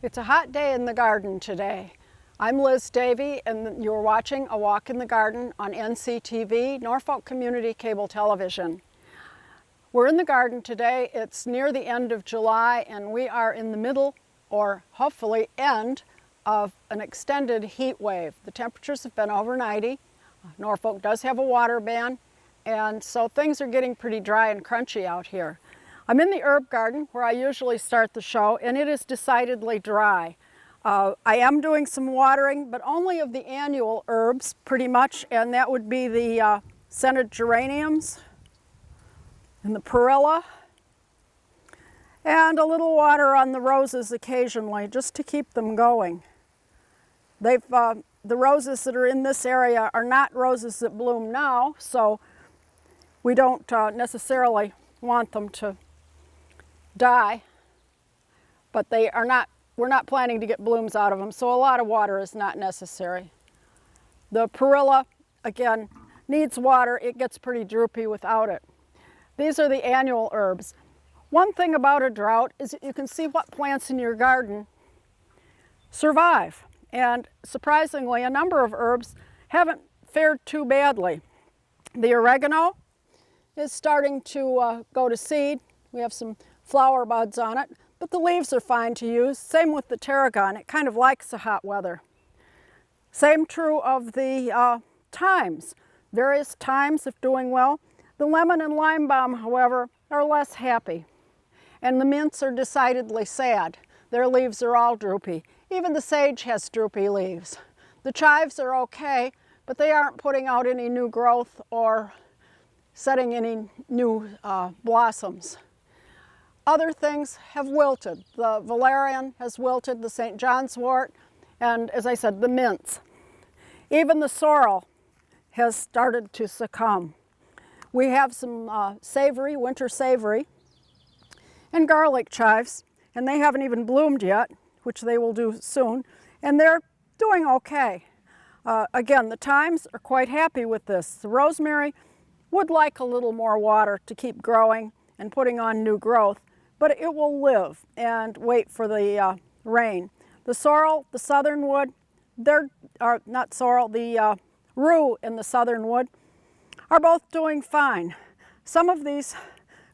It's a hot day in the garden today. I'm Liz Davey and you're watching A Walk in the Garden on NCTV, Norfolk Community Cable Television. We're in the garden today. It's near the end of July and we are in the middle, or hopefully end, of an extended heat wave. The temperatures have been over 90. Norfolk does have a water ban, and so things are getting pretty dry and crunchy out here. I'm in the herb garden where I usually start the show, and it is decidedly dry. I am doing some watering, but only of the annual herbs pretty much, and that would be the scented geraniums and the perilla, and a little water on the roses occasionally just to keep them going. The roses that are in this area are not roses that bloom now, so we don't necessarily want them to die, but we're not planning to get blooms out of them, so a lot of water is not necessary. The perilla, again, needs water. It gets pretty droopy without it. These are the annual herbs. One thing about a drought is that you can see what plants in your garden survive, and surprisingly, a number of herbs haven't fared too badly. The oregano is starting to go to seed. We have some flower buds on it, but the leaves are fine to use. Same with the tarragon. It kind of likes the hot weather. Same true of the thymes. Various thymes if doing well. The lemon and lime balm, however, are less happy. And the mints are decidedly sad. Their leaves are all droopy. Even the sage has droopy leaves. The chives are okay, but they aren't putting out any new growth or setting any new blossoms. Other things have wilted. The valerian has wilted, the St. John's wort, and as I said, the mints. Even the sorrel has started to succumb. We have some savory, winter savory, and garlic chives, and they haven't even bloomed yet, which they will do soon, and they're doing okay. Again, the thymes are quite happy with this. The rosemary would like a little more water to keep growing and putting on new growth, but it will live and wait for the rain. The sorrel, the southernwood, the rue and the southernwood are both doing fine. Some of these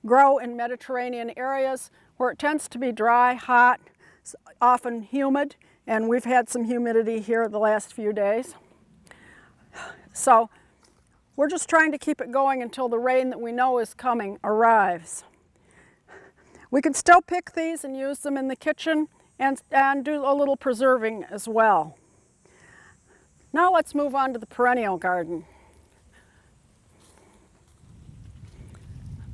grow in Mediterranean areas where it tends to be dry, hot, often humid, and we've had some humidity here the last few days. So we're just trying to keep it going until the rain that we know is coming arrives. We can still pick these and use them in the kitchen and do a little preserving as well. Now let's move on to the perennial garden.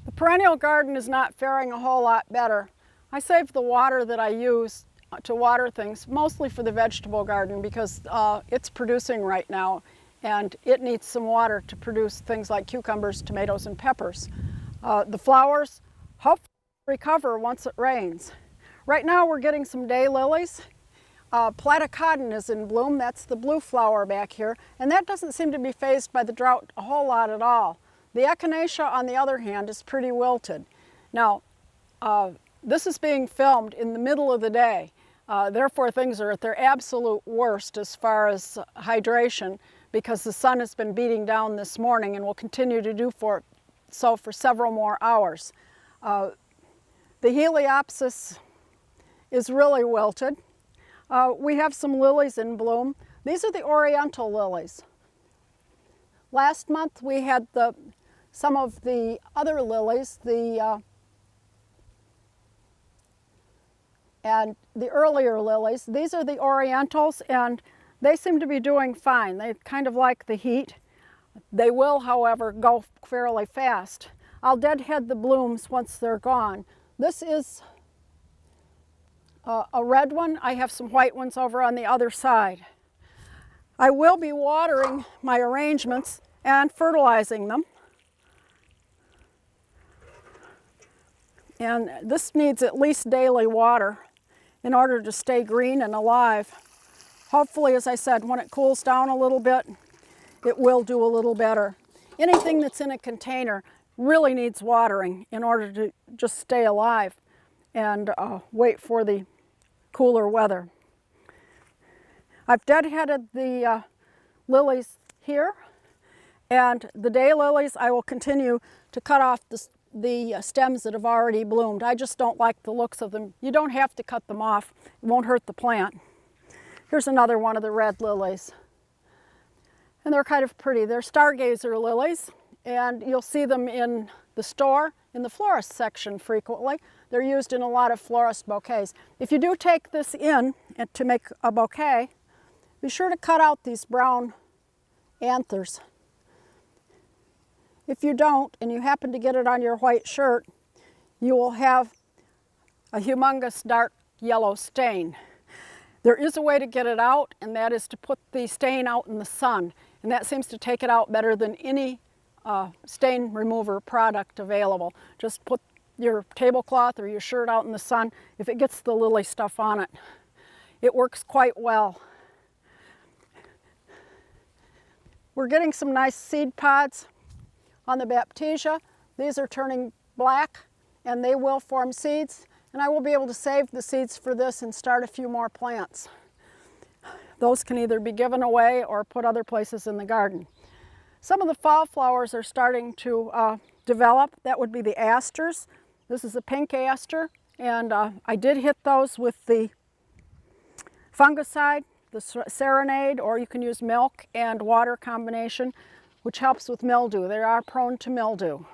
The perennial garden is not faring a whole lot better. I save the water that I use to water things mostly for the vegetable garden because it's producing right now and it needs some water to produce things like cucumbers, tomatoes, and peppers. The flowers hopefully recover once it rains. Right now we're getting some daylilies. Platycodon is in bloom. That's the blue flower back here, and that doesn't seem to be fazed by the drought a whole lot at all. The echinacea, on the other hand, is pretty wilted. Now, this is being filmed in the middle of the day. Therefore, things are at their absolute worst as far as hydration because the sun has been beating down this morning and will continue to do so for several more hours. The Heliopsis is really wilted. We have some lilies in bloom. These are the oriental lilies. Last month we had some of the other lilies, and the earlier lilies. These are the orientals, and they seem to be doing fine. They kind of like the heat. They will, however, go fairly fast. I'll deadhead the blooms once they're gone. This is a red one. I have some white ones over on the other side. I will be watering my arrangements and fertilizing them. And this needs at least daily water in order to stay green and alive. Hopefully, as I said, when it cools down a little bit, it will do a little better. Anything that's in a container really needs watering in order to just stay alive and wait for the cooler weather. I've deadheaded the lilies here, and the daylilies I will continue to cut off the stems that have already bloomed. I just don't like the looks of them. You don't have to cut them off. It won't hurt the plant. Here's another one of the red lilies. And they're kind of pretty. They're stargazer lilies, and you'll see them in the store in the florist section frequently. They're used in a lot of florist bouquets. If you do take this in and to make a bouquet, be sure to cut out these brown anthers. If you don't, and you happen to get it on your white shirt, you will have a humongous dark yellow stain. There is a way to get it out, and that is to put the stain out in the sun. And that seems to take it out better than any stain remover product available. Just put your tablecloth or your shirt out in the sun. If it gets the lily stuff on it, it works quite well. We're getting some nice seed pods on the Baptisia. These are turning black, and they will form seeds, and I will be able to save the seeds for this and start a few more plants. Those can either be given away or put other places in the garden. Some of the fall flowers are starting to develop. That would be the asters. This is a pink aster, and I did hit those with the fungicide, the Serenade, or you can use milk and water combination, which helps with mildew. They are prone to mildew.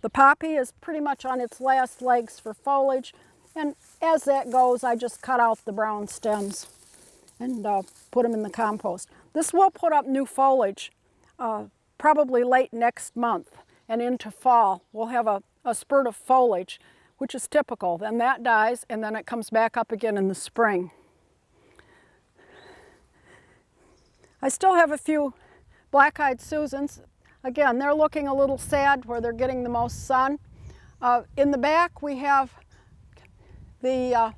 The poppy is pretty much on its last legs for foliage, and as that goes, I just cut out the brown stems and put them in the compost. This will put up new foliage probably late next month and into fall. We'll have a spurt of foliage, which is typical. Then that dies, and then it comes back up again in the spring. I still have a few black-eyed Susans. Again, they're looking a little sad where they're getting the most sun. In the back, we have the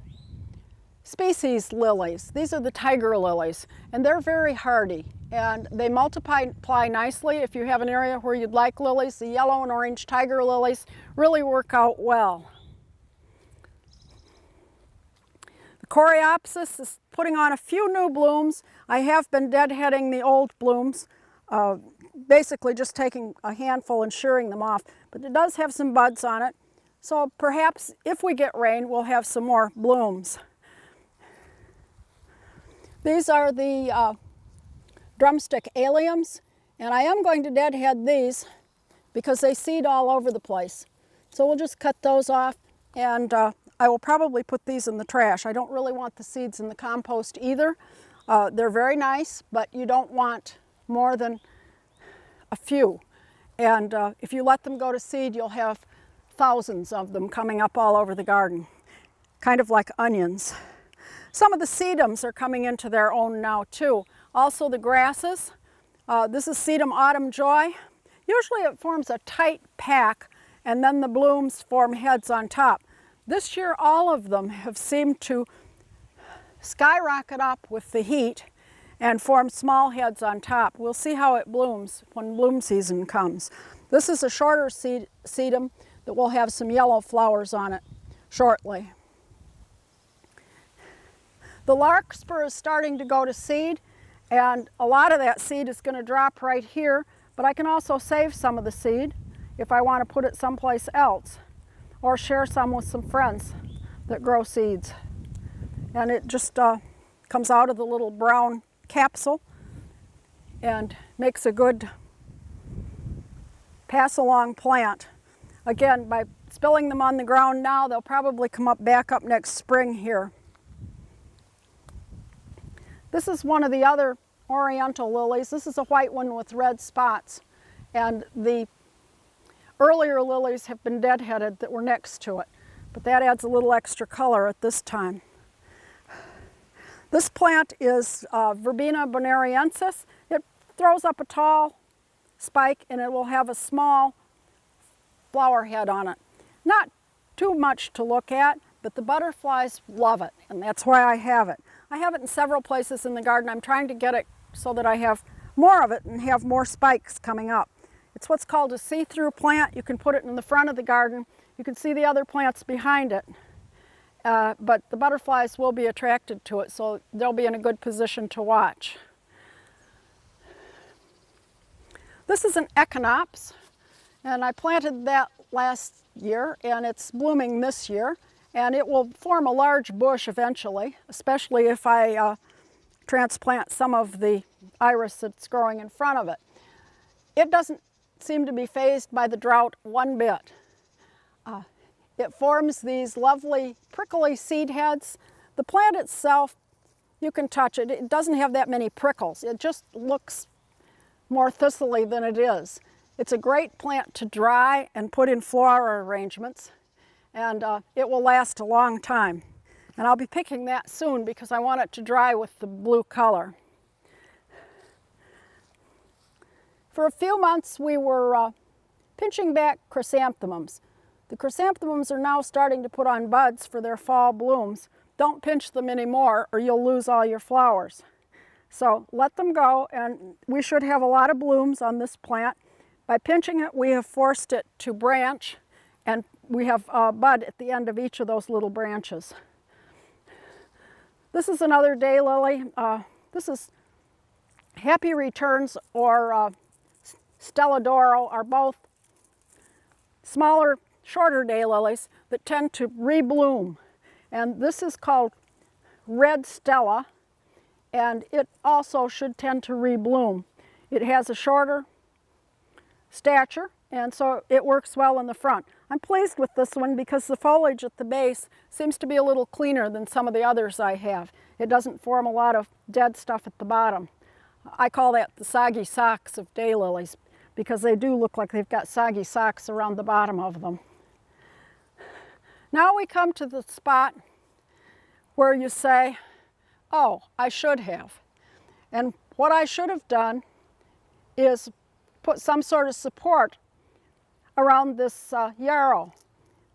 species lilies. These are the tiger lilies, and they're very hardy, and they multiply nicely. If you have an area where you'd like lilies, the yellow and orange tiger lilies really work out well. The coreopsis is putting on a few new blooms. I have been deadheading the old blooms, basically just taking a handful and shearing them off, but it does have some buds on it. So perhaps if we get rain, we'll have some more blooms. These are the drumstick alliums, and I am going to deadhead these because they seed all over the place. So we'll just cut those off, and I will probably put these in the trash. I don't really want the seeds in the compost either. They're very nice, but you don't want more than a few. And if you let them go to seed, you'll have thousands of them coming up all over the garden, kind of like onions. Some of the sedums are coming into their own now too. Also the grasses. This is sedum autumn joy. Usually it forms a tight pack, and then the blooms form heads on top. This year all of them have seemed to skyrocket up with the heat and form small heads on top. We'll see how it blooms when bloom season comes. This is a shorter sedum that will have some yellow flowers on it shortly. The larkspur is starting to go to seed, and a lot of that seed is going to drop right here, but I can also save some of the seed if I want to put it someplace else or share some with some friends that grow seeds. And it just comes out of the little brown capsule and makes a good pass-along plant. Again, by spilling them on the ground now, they'll probably come up back up next spring here. This is one of the other oriental lilies. This is a white one with red spots, and the earlier lilies have been deadheaded that were next to it, but that adds a little extra color at this time. This plant is Verbena bonariensis. It throws up a tall spike and it will have a small flower head on it. Not too much to look at, but the butterflies love it, and that's why I have it. I have it in several places in the garden. I'm trying to get it so that I have more of it and have more spikes coming up. It's what's called a see-through plant. You can put it in the front of the garden. You can see the other plants behind it. But the butterflies will be attracted to it, so they'll be in a good position to watch. This is an echinops, and I planted that last year, and it's blooming this year, and it will form a large bush eventually, especially if I transplant some of the iris that's growing in front of it. It doesn't seem to be fazed by the drought one bit. It forms these lovely prickly seed heads. The plant itself, you can touch it. It doesn't have that many prickles. It just looks more thistly than it is. It's a great plant to dry and put in flower arrangements, and it will last a long time. And I'll be picking that soon because I want it to dry with the blue color. For a few months we were pinching back chrysanthemums. The chrysanthemums are now starting to put on buds for their fall blooms. Don't pinch them anymore or you'll lose all your flowers. So let them go, and we should have a lot of blooms on this plant. By pinching it, we have forced it to branch, and we have a bud at the end of each of those little branches. This is another daylily. This is Happy Returns or Stelladoro, are both smaller, shorter daylilies that tend to rebloom. And this is called Red Stella, and it also should tend to rebloom. It has a shorter stature, and so it works well in the front. I'm pleased with this one because the foliage at the base seems to be a little cleaner than some of the others I have. It doesn't form a lot of dead stuff at the bottom. I call that the soggy socks of daylilies because they do look like they've got soggy socks around the bottom of them. Now we come to the spot where you say, oh, I should have. And what I should have done is put some sort of support around this yarrow.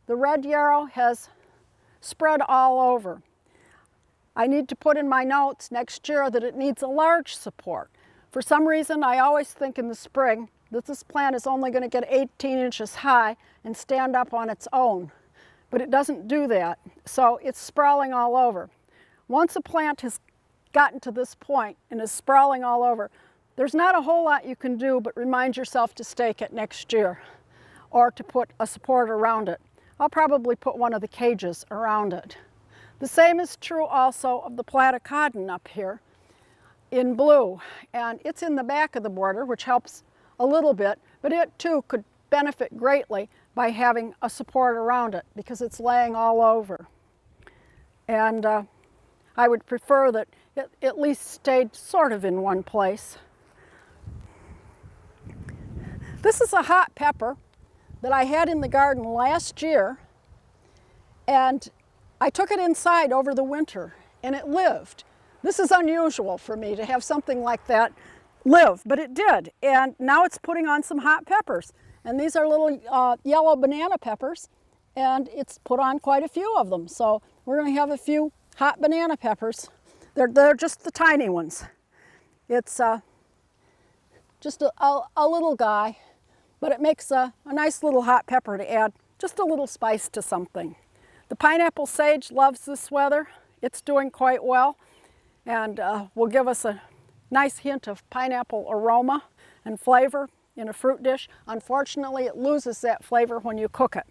The red yarrow has spread all over. I need to put in my notes next year that it needs a large support. For some reason, I always think in the spring that this plant is only going to get 18 inches high and stand up on its own. But it doesn't do that, so it's sprawling all over. Once a plant has gotten to this point and is sprawling all over, there's not a whole lot you can do but remind yourself to stake it next year or to put a support around it. I'll probably put one of the cages around it. The same is true also of the platycodon up here in blue, and it's in the back of the border, which helps a little bit, but it too could benefit greatly by having a support around it because it's laying all over. And I would prefer that it at least stayed sort of in one place. This is a hot pepper that I had in the garden last year, and I took it inside over the winter and it lived. This is unusual for me to have something like that live, but it did, and now it's putting on some hot peppers. And these are little yellow banana peppers, and it's put on quite a few of them. So we're going to have a few hot banana peppers. They're just the tiny ones. It's just a little guy, but it makes a nice little hot pepper to add just a little spice to something. The pineapple sage loves this weather. It's doing quite well, and will give us a nice hint of pineapple aroma and flavor in a fruit dish. Unfortunately, it loses that flavor when you cook it.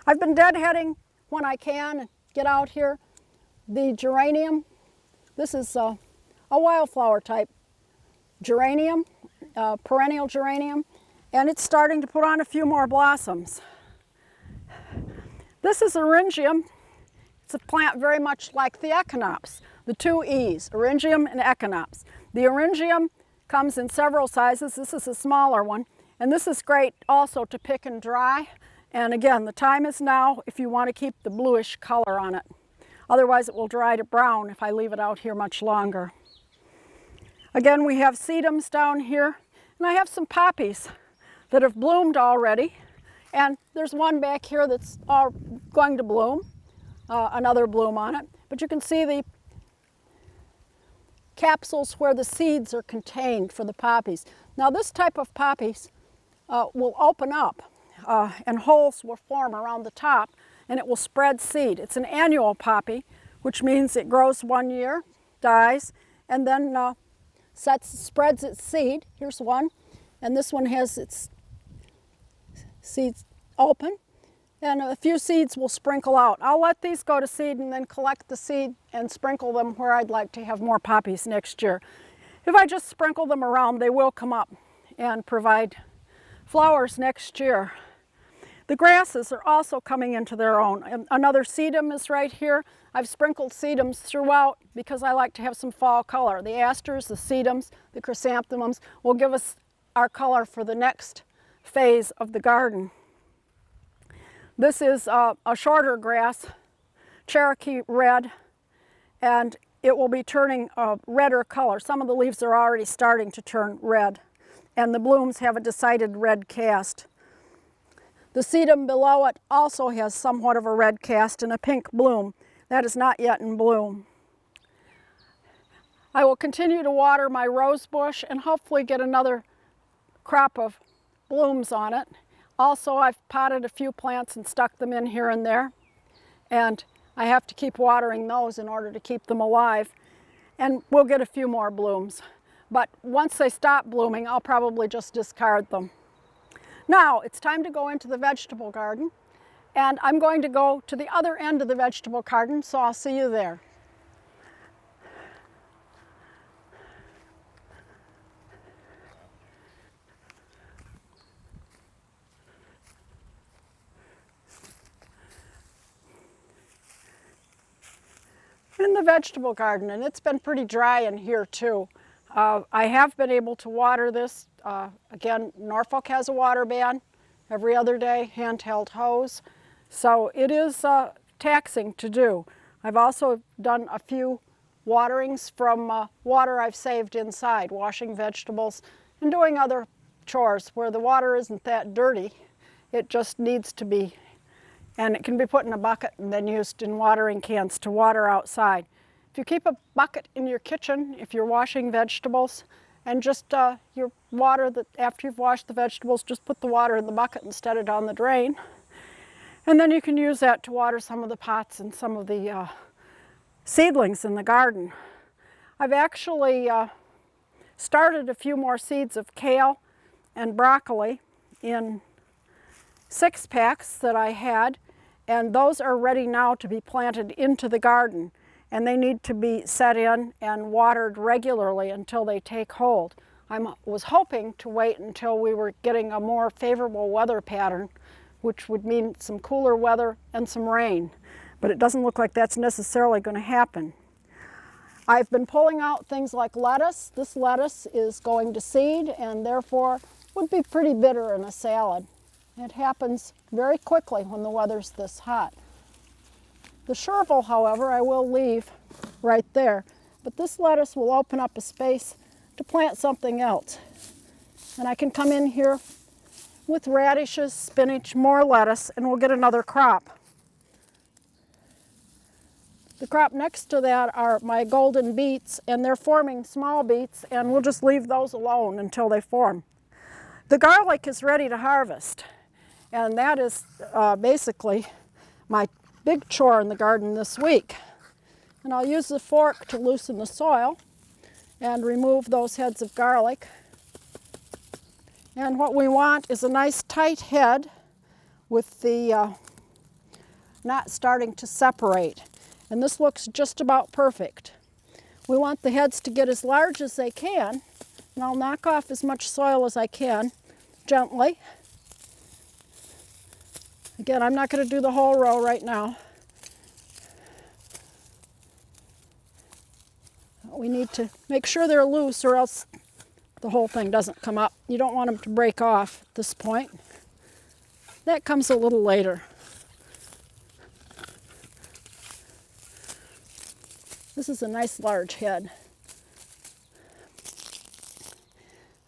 I've been deadheading when I can get out here the geranium. This is a wildflower type geranium, perennial geranium, and it's starting to put on a few more blossoms. This is eryngium. It's a plant very much like the echinops, the two E's, eryngium and echinops. The eryngium comes in several sizes. This is a smaller one, And this is great also to pick and dry. And again, the time is now if you want to keep the bluish color on it. Otherwise it will dry to brown if I leave it out here much longer. Again, we have sedums down here, and I have some poppies that have bloomed already. And there's one back here that's going to bloom, another bloom on it. But you can see the capsules where the seeds are contained for the poppies. Now this type of poppies will open up and holes will form around the top and it will spread seed. It's an annual poppy, which means it grows 1 year, dies, and then spreads its seed. Here's one, and this one has its seeds open, and a few seeds will sprinkle out. I'll let these go to seed and then collect the seed and sprinkle them where I'd like to have more poppies next year. If I just sprinkle them around, they will come up and provide flowers next year. The grasses are also coming into their own. Another sedum is right here. I've sprinkled sedums throughout because I like to have some fall color. The asters, the sedums, the chrysanthemums will give us our color for the next phase of the garden. This is a shorter grass, Cherokee red, and it will be turning a redder color. Some of the leaves are already starting to turn red, and the blooms have a decided red cast. The sedum below it also has somewhat of a red cast and a pink bloom. That is not yet in bloom. I will continue to water my rose bush and hopefully get another crop of blooms on it. Also, I've potted a few plants and stuck them in here and there, and I have to keep watering those in order to keep them alive, and we'll get a few more blooms. But once they stop blooming, I'll probably just discard them. Now, it's time to go into the vegetable garden, and I'm going to go to the other end of the vegetable garden, so I'll see you there. In the vegetable garden, and it's been pretty dry in here too. I have been able to water this. Again, Norfolk has a water ban every other day, handheld hose. So it is taxing to do. I've also done a few waterings from water I've saved inside, washing vegetables and doing other chores where the water isn't that dirty. It just needs to be, and it can be put in a bucket and then used in watering cans to water outside. If you keep a bucket in your kitchen, if you're washing vegetables, and just your water, that after you've washed the vegetables, just put the water in the bucket instead of down the drain. And then you can use that to water some of the pots and some of the seedlings in the garden. I've actually started a few more seeds of kale and broccoli in 6-packs that I had, and those are ready now to be planted into the garden. And they need to be set in and watered regularly until they take hold. I was hoping to wait until we were getting a more favorable weather pattern, which would mean some cooler weather and some rain. But it doesn't look like that's necessarily going to happen. I've been pulling out things like lettuce. This lettuce is going to seed and therefore would be pretty bitter in a salad. It happens very quickly when the weather's this hot. The chervil, however, I will leave right there, but this lettuce will open up a space to plant something else. And I can come in here with radishes, spinach, more lettuce, and we'll get another crop. The crop next to that are my golden beets, and they're forming small beets, and we'll just leave those alone until they form. The garlic is ready to harvest, and that is basically my big chore in the garden this week. And I'll use the fork to loosen the soil and remove those heads of garlic. And what we want is a nice tight head with the not starting to separate. And this looks just about perfect. We want the heads to get as large as they can, and I'll knock off as much soil as I can gently. Again, I'm not going to do the whole row right now. We need to make sure they're loose or else the whole thing doesn't come up. You don't want them to break off at this point. That comes a little later. This is a nice large head.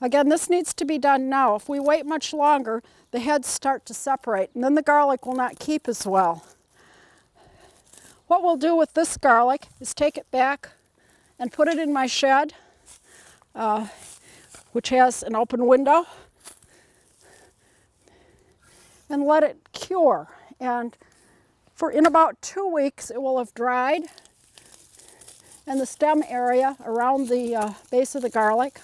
Again, this needs to be done now. If we wait much longer, the heads start to separate, and then the garlic will not keep as well. What we'll do with this garlic is take it back and put it in my shed, which has an open window, and let it cure. And in about 2 weeks, it will have dried, and the stem area around the base of the garlic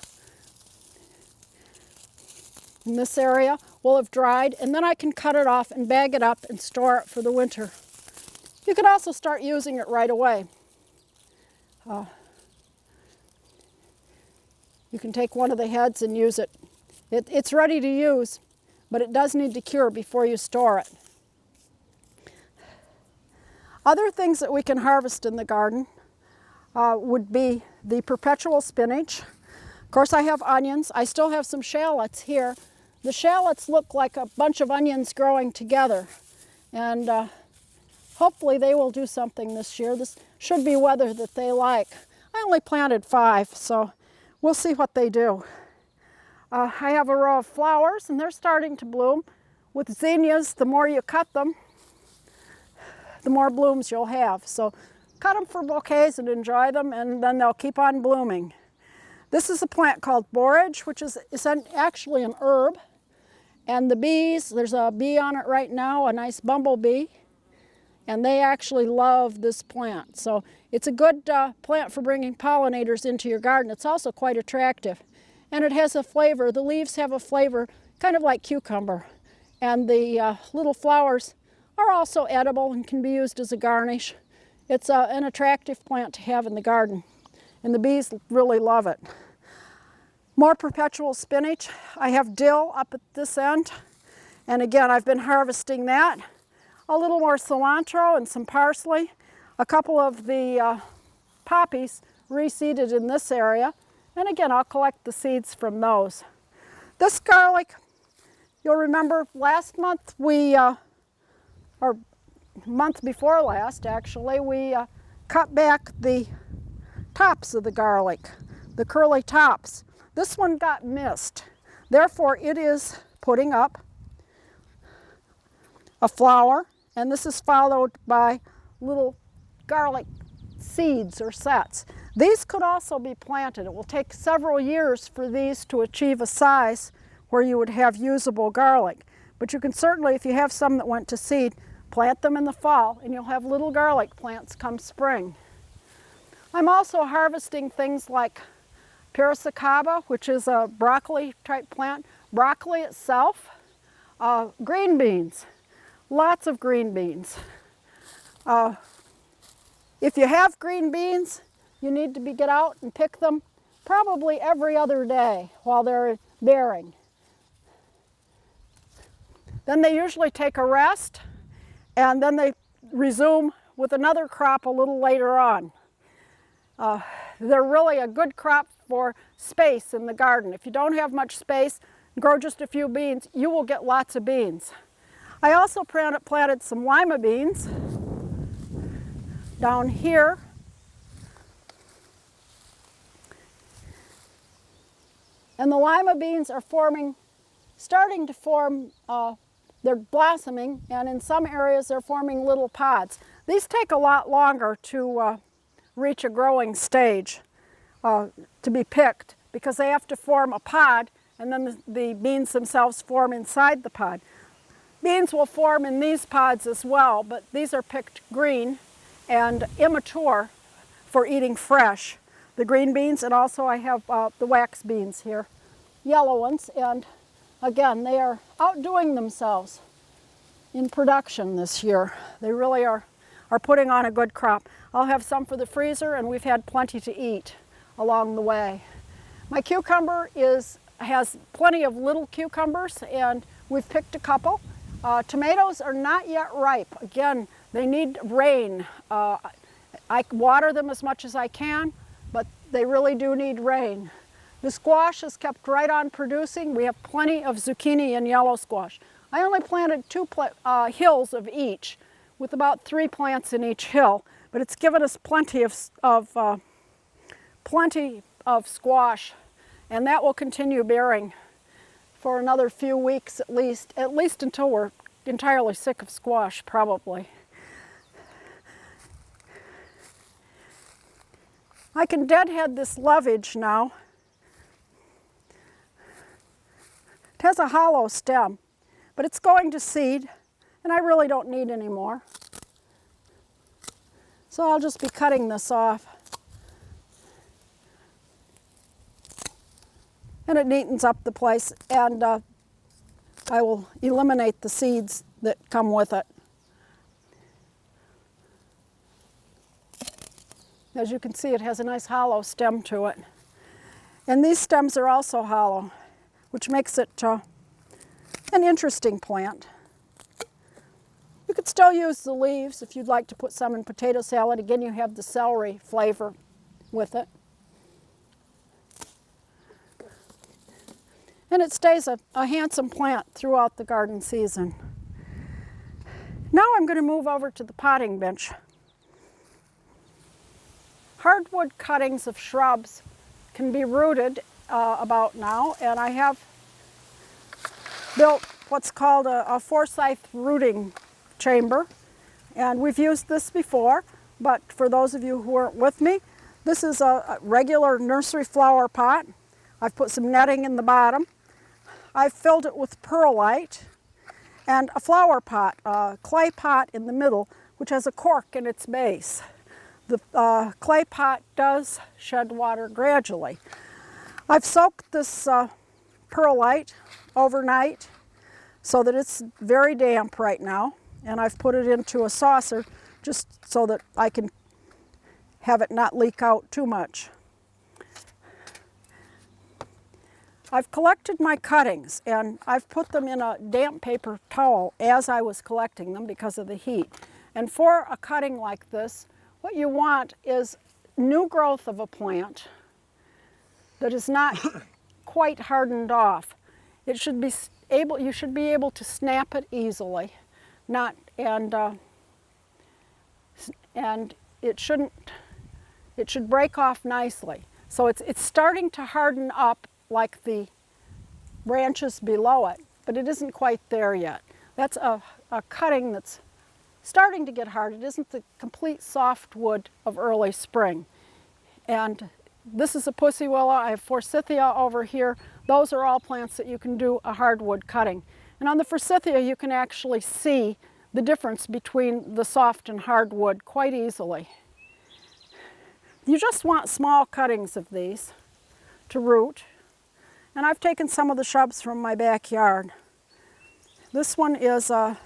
in this area will have dried, and then I can cut it off and bag it up and store it for the winter. You can also start using it right away. You can take one of the heads and use it. It's ready to use, but it does need to cure before you store it. Other things that we can harvest in the garden would be the perpetual spinach. Of course, I have onions. I still have some shallots here. The shallots look like a bunch of onions growing together, and hopefully they will do something this year. This should be weather that they like. I only planted 5, so we'll see what they do. I have a row of flowers, and they're starting to bloom. With zinnias, the more you cut them, the more blooms you'll have. So cut them for bouquets and enjoy them, and then they'll keep on blooming. This is a plant called borage, which is actually an herb. And the bees, there's a bee on it right now, a nice bumblebee, and they actually love this plant. So it's a good plant for bringing pollinators into your garden. It's also quite attractive. And it has a flavor. The leaves have a flavor kind of like cucumber. And the little flowers are also edible and can be used as a garnish. It's an attractive plant to have in the garden, and the bees really love it. More perpetual spinach. I have dill up at this end, and again, I've been harvesting that. A little more cilantro and some parsley. A couple of the poppies reseeded in this area, and again, I'll collect the seeds from those. This garlic, you'll remember last month or month before last actually, we cut back the tops of the garlic, the curly tops. This one got missed. Therefore, it is putting up a flower, and this is followed by little garlic seeds or sets. These could also be planted. It will take several years for these to achieve a size where you would have usable garlic. But you can certainly, if you have some that went to seed, plant them in the fall, and you'll have little garlic plants come spring. I'm also harvesting things like Piracicaba, which is a broccoli type plant, broccoli itself, green beans, lots of green beans. If you have green beans, you need to get out and pick them probably every other day while they're bearing. Then they usually take a rest, and then they resume with another crop a little later on. They're really a good crop for space in the garden. If you don't have much space, grow just a few beans, you will get lots of beans. I also planted some lima beans down here. And the lima beans are starting to form, they're blossoming, and in some areas they're forming little pods. These take a lot longer to reach a growing stage to be picked, because they have to form a pod, and then the beans themselves form inside the pod. Beans will form in these pods as well, but these are picked green and immature for eating fresh. The green beans, and also I have the wax beans here, yellow ones, and again, they are outdoing themselves in production this year. They really are putting on a good crop. I'll have some for the freezer, and we've had plenty to eat along the way. My cucumber has plenty of little cucumbers, and we've picked a couple. Tomatoes are not yet ripe. Again, they need rain. I water them as much as I can, but they really do need rain. The squash is kept right on producing. We have plenty of zucchini and yellow squash. I only planted 2 hills of each, with about 3 plants in each hill, but it's given us plenty of squash, and that will continue bearing for another few weeks at least until we're entirely sick of squash, probably. I can deadhead this lovage now. It has a hollow stem, but it's going to seed, and I really don't need any more. So I'll just be cutting this off. And it neatens up the place, and I will eliminate the seeds that come with it. As you can see, it has a nice hollow stem to it. And these stems are also hollow, which makes it an interesting plant. You could still use the leaves if you'd like to put some in potato salad. Again, you have the celery flavor with it. And it stays a handsome plant throughout the garden season. Now I'm going to move over to the potting bench. Hardwood cuttings of shrubs can be rooted about now, and I have built what's called a Forsyth rooting chamber, and we've used this before, but for those of you who weren't with me, this is a regular nursery flower pot. I've put some netting in the bottom. I've filled it with perlite and a flower pot, a clay pot in the middle, which has a cork in its base. The clay pot does shed water gradually. I've soaked this perlite overnight so that it's very damp right now, and I've put it into a saucer just so that I can have it not leak out too much. I've collected my cuttings, and I've put them in a damp paper towel as I was collecting them because of the heat. And for a cutting like this, what you want is new growth of a plant that is not quite hardened off. It should be you should be able to snap it easily, and it should break off nicely. So it's starting to harden up like the branches below it, but it isn't quite there yet. That's a cutting that's starting to get hard. It isn't the complete softwood of early spring. And this is a pussy willow. I have forsythia over here. Those are all plants that you can do a hardwood cutting. And on the forsythia, you can actually see the difference between the soft and hardwood quite easily. You just want small cuttings of these to root. And I've taken some of the shrubs from my backyard. This one is a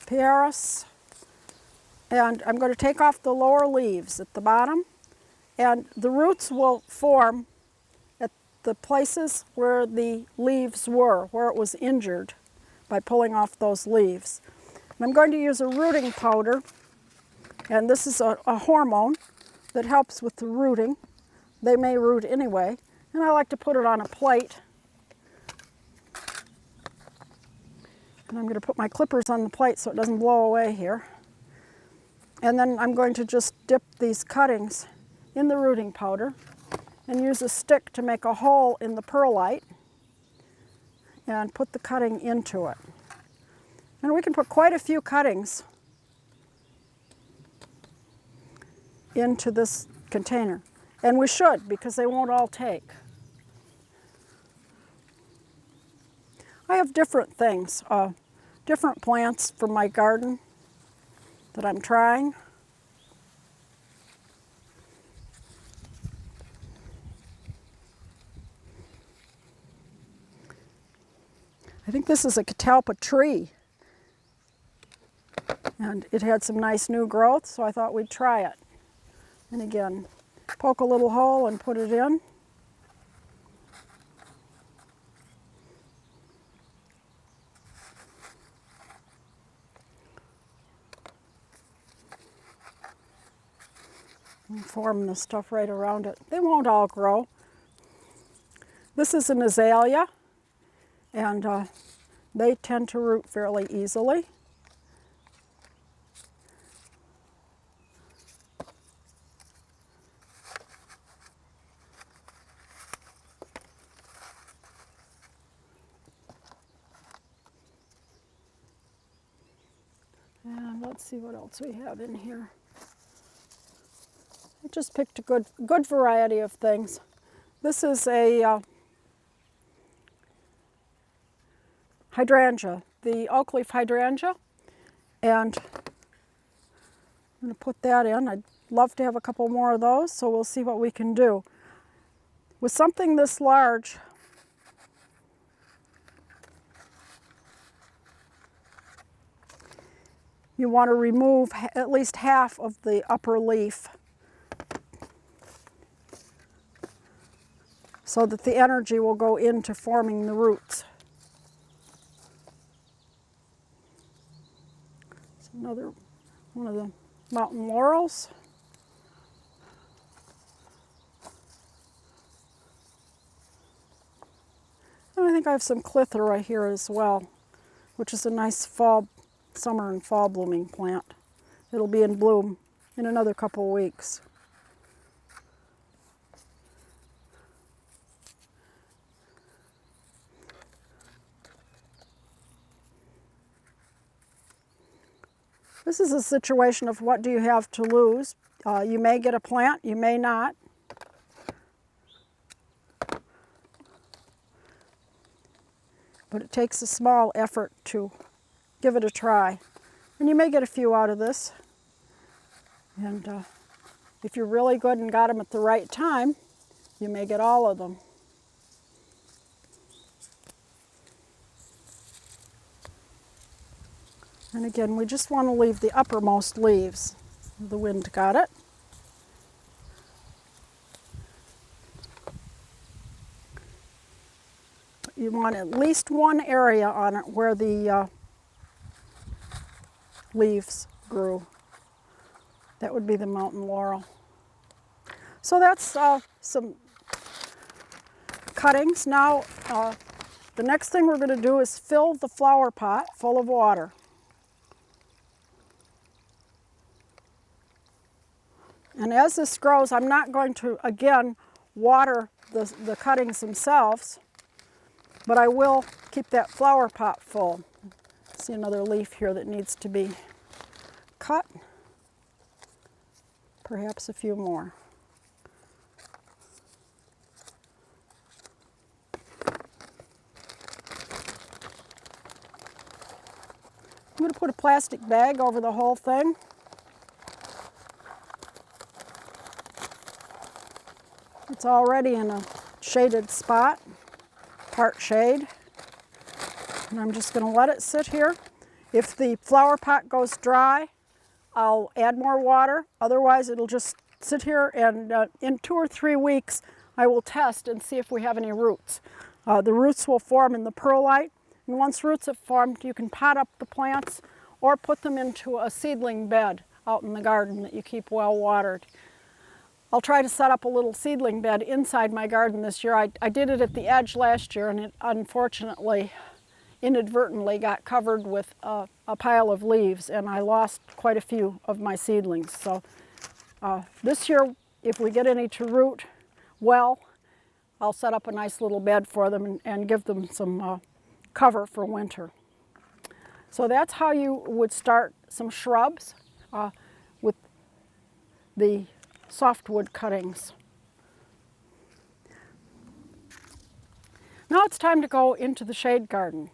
Paris, and I'm going to take off the lower leaves at the bottom, and the roots will form at the places where the leaves were, where it was injured by pulling off those leaves. And I'm going to use a rooting powder, and this is a hormone that helps with the rooting. They may root anyway, and I like to put it on a plate. And I'm going to put my clippers on the plate so it doesn't blow away here. And then I'm going to just dip these cuttings in the rooting powder and use a stick to make a hole in the perlite and put the cutting into it. And we can put quite a few cuttings into this container. And we should, because they won't all take. I have different things, different plants from my garden that I'm trying. I think this is a catalpa tree, and it had some nice new growth, so I thought we'd try it. And again, poke a little hole and put it in. and form the stuff right around it. They won't all grow. This is an azalea, and they tend to root fairly easily. And let's see what else we have in here. I just picked a good variety of things. This is a hydrangea, the oak leaf hydrangea, and I'm going to put that in. I'd love to have a couple more of those, so we'll see what we can do. With something this large, you want to remove at least half of the upper leaf so that the energy will go into forming the roots. It's another one of the mountain laurels. And I think I have some clithera here as well, which is a nice summer and fall blooming plant. It'll be in bloom in another couple of weeks. This is a situation of what do you have to lose. You may get a plant, you may not. But it takes a small effort to give it a try. And you may get a few out of this. And if you're really good and got them at the right time, you may get all of them. And again, we just want to leave the uppermost leaves. The wind got it. You want at least one area on it where the leaves grew. That would be the mountain laurel. So that's some cuttings. Now, the next thing we're going to do is fill the flower pot full of water. And as this grows, I'm not going to, again, water the cuttings themselves, but I will keep that flower pot full. See another leaf here that needs to be cut. Perhaps a few more. I'm going to put a plastic bag over the whole thing. It's already in a shaded spot, part shade, and I'm just going to let it sit here. If the flower pot goes dry, I'll add more water. Otherwise, it'll just sit here, and in 2 or 3 weeks, I will test and see if we have any roots. The roots will form in the perlite, and once roots have formed, you can pot up the plants or put them into a seedling bed out in the garden that you keep well watered. I'll try to set up a little seedling bed inside my garden this year. I did it at the edge last year, and it unfortunately, inadvertently got covered with a pile of leaves, and I lost quite a few of my seedlings. So this year, if we get any to root well, I'll set up a nice little bed for them and give them some cover for winter. So that's how you would start some shrubs with the softwood cuttings. Now it's time to go into the shade garden.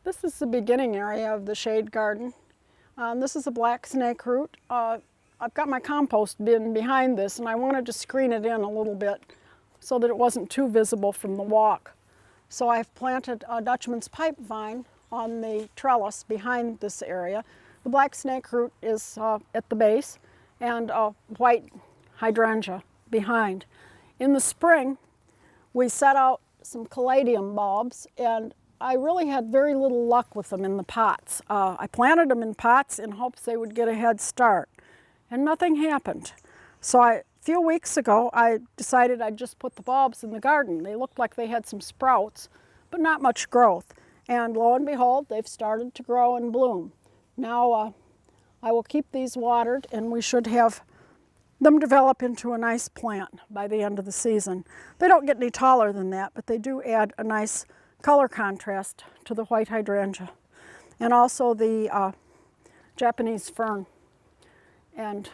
This is the beginning area of the shade garden. This is a black snake root. I've got my compost bin behind this, and I wanted to screen it in a little bit so that it wasn't too visible from the walk. So I've planted a Dutchman's pipe vine on the trellis behind this area. The black snake root is at the base, and a white hydrangea behind. In the spring, we set out some caladium bulbs, and I really had very little luck with them in the pots. I planted them in pots in hopes they would get a head start, and nothing happened. So a few weeks ago, I decided I'd just put the bulbs in the garden. They looked like they had some sprouts, but not much growth. And lo and behold, they've started to grow and bloom. Now I will keep these watered, and we should have them develop into a nice plant by the end of the season. They don't get any taller than that, but they do add a nice color contrast to the white hydrangea. And also the Japanese fern. And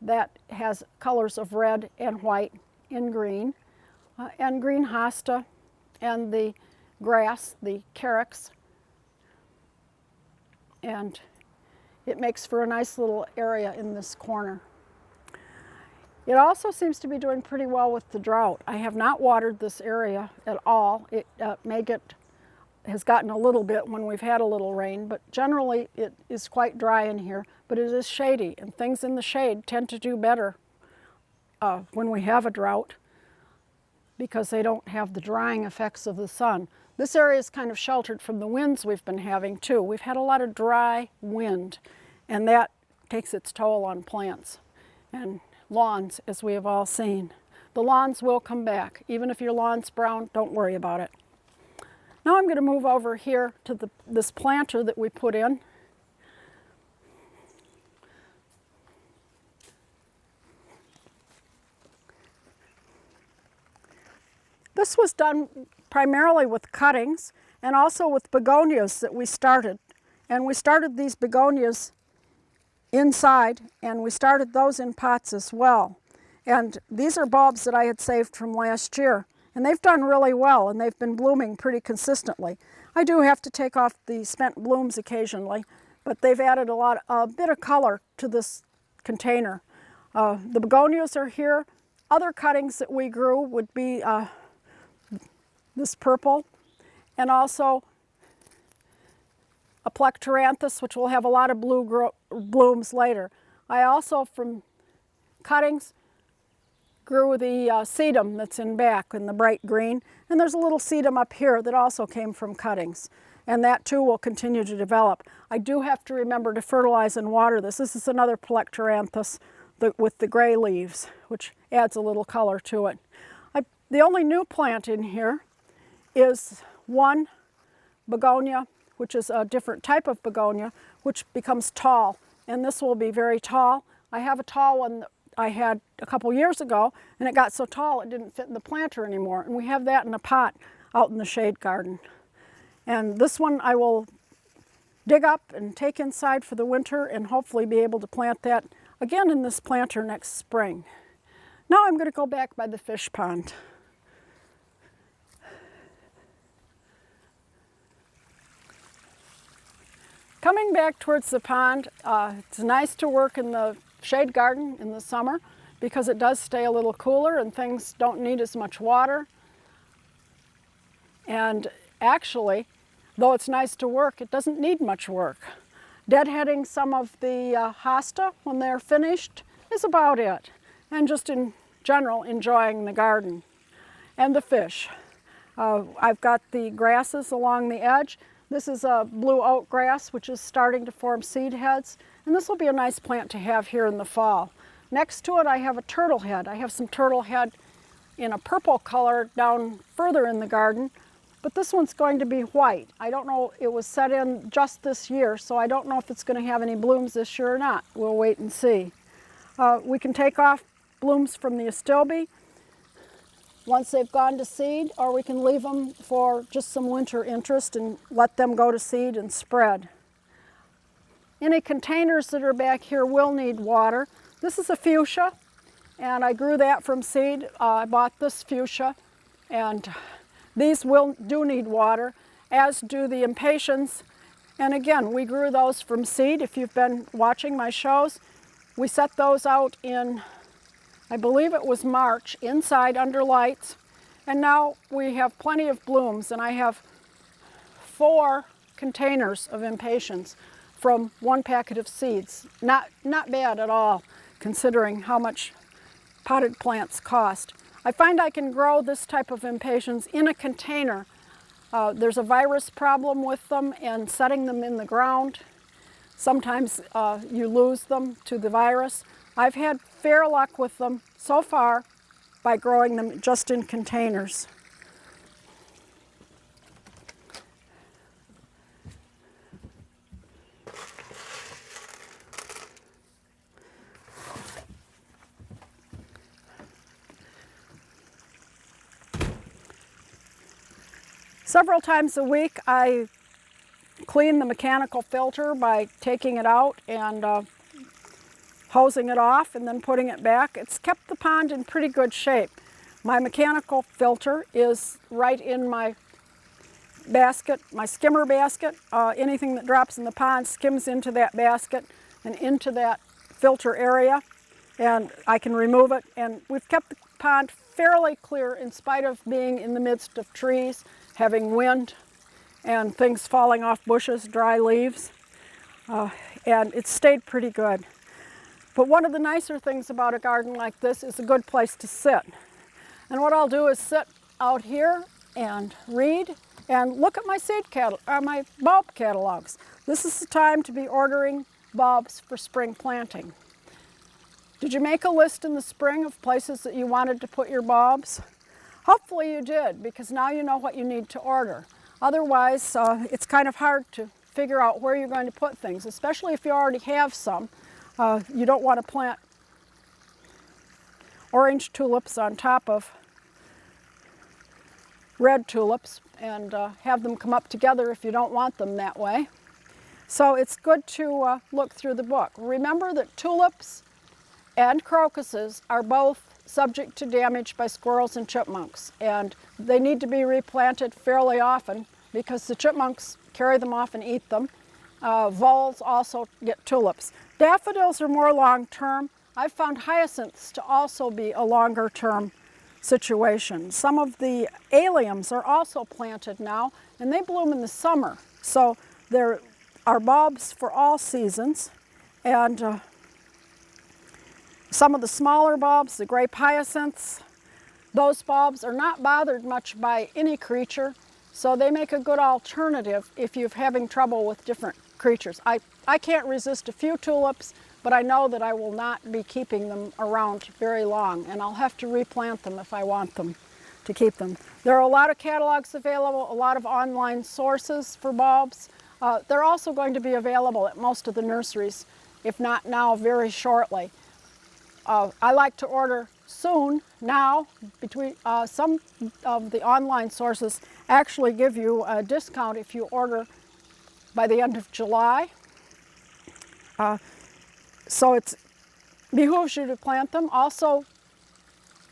that has colors of red and white and green hosta, and the grass, the carex. And it makes for a nice little area in this corner. It also seems to be doing pretty well with the drought. I have not watered this area at all. It has gotten a little bit when we've had a little rain, but generally it is quite dry in here, but it is shady, and things in the shade tend to do better when we have a drought because they don't have the drying effects of the sun. This area is kind of sheltered from the winds we've been having too. We've had a lot of dry wind, and that takes its toll on plants and lawns, as we have all seen. The lawns will come back. Even if your lawn's brown, don't worry about it. Now I'm going to move over here to this planter that we put in. This was done primarily with cuttings and also with begonias that we started. And we started these begonias inside, and we started those in pots as well. And these are bulbs that I had saved from last year. And they've done really well, and they've been blooming pretty consistently. I do have to take off the spent blooms occasionally, but they've added a bit of color to this container. The begonias are here. Other cuttings that we grew would be this purple, and also a plectranthus, which will have a lot of blue blooms later. I also, from cuttings, grew the sedum that's in back in the bright green, and there's a little sedum up here that also came from cuttings, and that too will continue to develop. I do have to remember to fertilize and water this. This is another plectranthus with the gray leaves, which adds a little color to it. The only new plant in here is one begonia, which is a different type of begonia, which becomes tall, and this will be very tall. I have a tall one that I had a couple years ago, and it got so tall it didn't fit in the planter anymore, and we have that in a pot out in the shade garden. And this one I will dig up and take inside for the winter, and hopefully be able to plant that again in this planter next spring. Now I'm going to go back by the fish pond. Coming back towards the pond, it's nice to work in the shade garden in the summer because it does stay a little cooler and things don't need as much water. And actually, though it's nice to work, it doesn't need much work. Deadheading some of the hosta when they're finished is about it. And just in general, enjoying the garden and the fish. I've got the grasses along the edge. This is a blue oat grass, which is starting to form seed heads, and this will be a nice plant to have here in the fall. Next to it, I have a turtle head. I have some turtle head in a purple color down further in the garden, but this one's going to be white. I don't know, it was set in just this year, so I don't know if it's going to have any blooms this year or not. We'll wait and see. We can take off blooms from the astilbe once they've gone to seed, or we can leave them for just some winter interest and let them go to seed and spread. Any containers that are back here will need water. This is a fuchsia, and I grew that from seed. I bought this fuchsia, and these do need water, as do the impatiens. And again, we grew those from seed. If you've been watching my shows, we set those out in, I believe it was March, inside under lights, and now we have plenty of blooms, and I have 4 containers of impatiens from 1 packet of seeds. Not bad at all, considering how much potted plants cost. I find I can grow this type of impatiens in a container There's a virus problem with them, and setting them in the ground, sometimes you lose them to the virus. I've had fair luck with them so far by growing them just in containers. Several times a week I clean the mechanical filter by taking it out and hosing it off and then putting it back. It's kept the pond in pretty good shape. My mechanical filter is right in my basket, my skimmer basket. Anything that drops in the pond skims into that basket and into that filter area, and I can remove it. And we've kept the pond fairly clear in spite of being in the midst of trees, having wind and things falling off bushes, dry leaves, and it's stayed pretty good. But one of the nicer things about a garden like this is a good place to sit. And what I'll do is sit out here and read and look at my my bulb catalogs. This is the time to be ordering bulbs for spring planting. Did you make a list in the spring of places that you wanted to put your bulbs? Hopefully you did, because now you know what you need to order. Otherwise, it's kind of hard to figure out where you're going to put things, especially if you already have some. You don't want to plant orange tulips on top of red tulips and have them come up together if you don't want them that way. So it's good to look through the book. Remember that tulips and crocuses are both subject to damage by squirrels and chipmunks, and they need to be replanted fairly often because the chipmunks carry them off and eat them. Voles also get tulips. Daffodils are more long-term. I've found hyacinths to also be a longer-term situation. Some of the alliums are also planted now, and they bloom in the summer. So there are bulbs for all seasons, and some of the smaller bulbs, the grape hyacinths, those bulbs are not bothered much by any creature, so they make a good alternative if you're having trouble with different creatures. I can't resist a few tulips, but I know that I will not be keeping them around very long, and I'll have to replant them if I want them to keep them. There are a lot of catalogs available, a lot of online sources for bulbs. They're also going to be available at most of the nurseries, if not now, very shortly. I like to order soon, now, between some of the online sources actually give you a discount if you order by the end of July. So it behooves you to plant them. Also,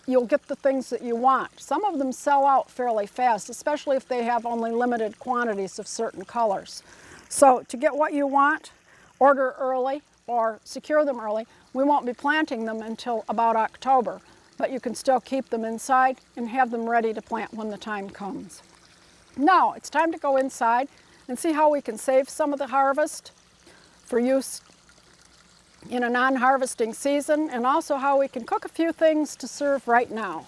you'll get the things that you want. Some of them sell out fairly fast, especially if they have only limited quantities of certain colors. So to get what you want, order early or secure them early. We won't be planting them until about October, but you can still keep them inside and have them ready to plant when the time comes. Now, it's time to go inside and see how we can save some of the harvest for use in a non-harvesting season, and also how we can cook a few things to serve right now.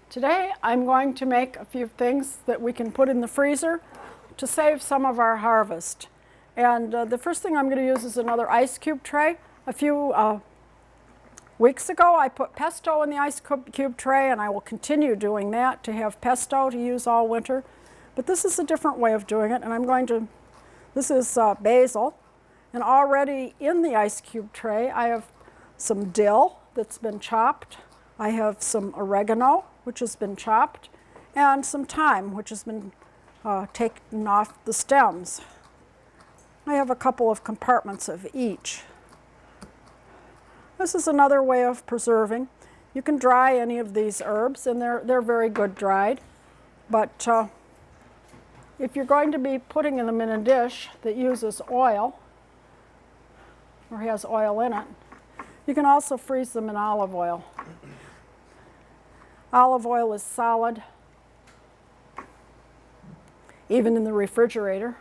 Today I'm going to make a few things that we can put in the freezer to save some of our harvest. And the first thing I'm going to use is another ice cube tray. A few weeks ago I put pesto in the ice cube tray, and I will continue doing that to have pesto to use all winter. But this is a different way of doing it, and I'm going to, this is basil, and already in the ice cube tray I have some dill that's been chopped. I have some oregano, which has been chopped, and some thyme, which has been taken off the stems. I have a couple of compartments of each. This is another way of preserving. You can dry any of these herbs, and they're very good dried. But if you're going to be putting them in a dish that uses oil, or has oil in it, you can also freeze them in olive oil. Olive oil is solid, even in the refrigerator,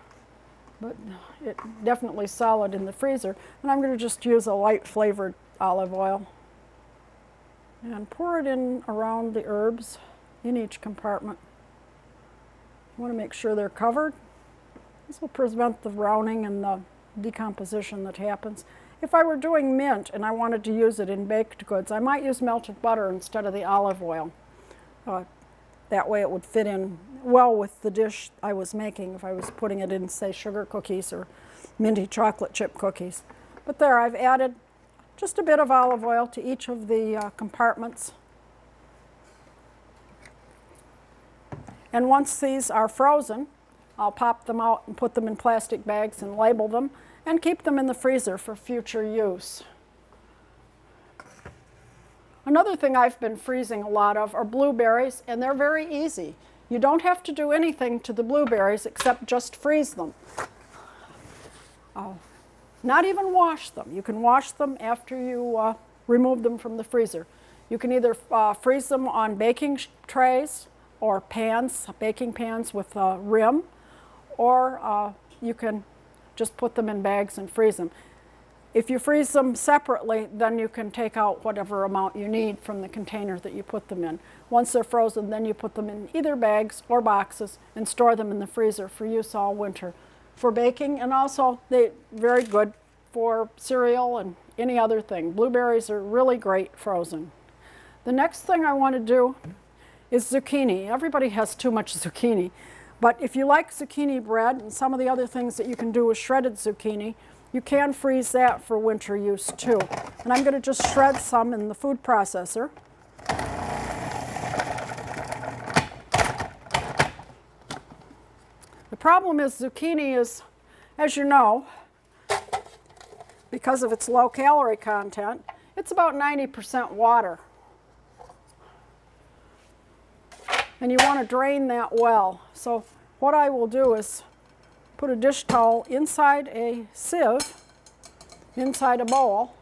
but it's definitely solid in the freezer. And I'm going to just use a light flavored olive oil and pour it in around the herbs in each compartment. You want to make sure they're covered. This will prevent the browning and the decomposition that happens. If I were doing mint and I wanted to use it in baked goods, I might use melted butter instead of the olive oil. That way it would fit in well with the dish I was making if I was putting it in, say, sugar cookies or minty chocolate chip cookies. But there, I've added just a bit of olive oil to each of the compartments. And once these are frozen, I'll pop them out and put them in plastic bags and label them and keep them in the freezer for future use. Another thing I've been freezing a lot of are blueberries, and they're very easy. You don't have to do anything to the blueberries except just freeze them. Not even wash them. You can wash them after you remove them from the freezer. You can either freeze them on baking trays or pans, baking pans with a rim, or you can just put them in bags and freeze them. If you freeze them separately, then you can take out whatever amount you need from the container that you put them in. Once they're frozen, then you put them in either bags or boxes and store them in the freezer for use all winter for baking, and also they're very good for cereal and any other thing. Blueberries are really great frozen. The next thing I want to do is zucchini. Everybody has too much zucchini, but if you like zucchini bread and some of the other things that you can do with shredded zucchini, you can freeze that for winter use too. And I'm going to just shred some in the food processor. The problem is zucchini is, as you know, because of its low calorie content, it's about 90% water. And you want to drain that well. So what I will do is put a dish towel inside a sieve, inside a bowl,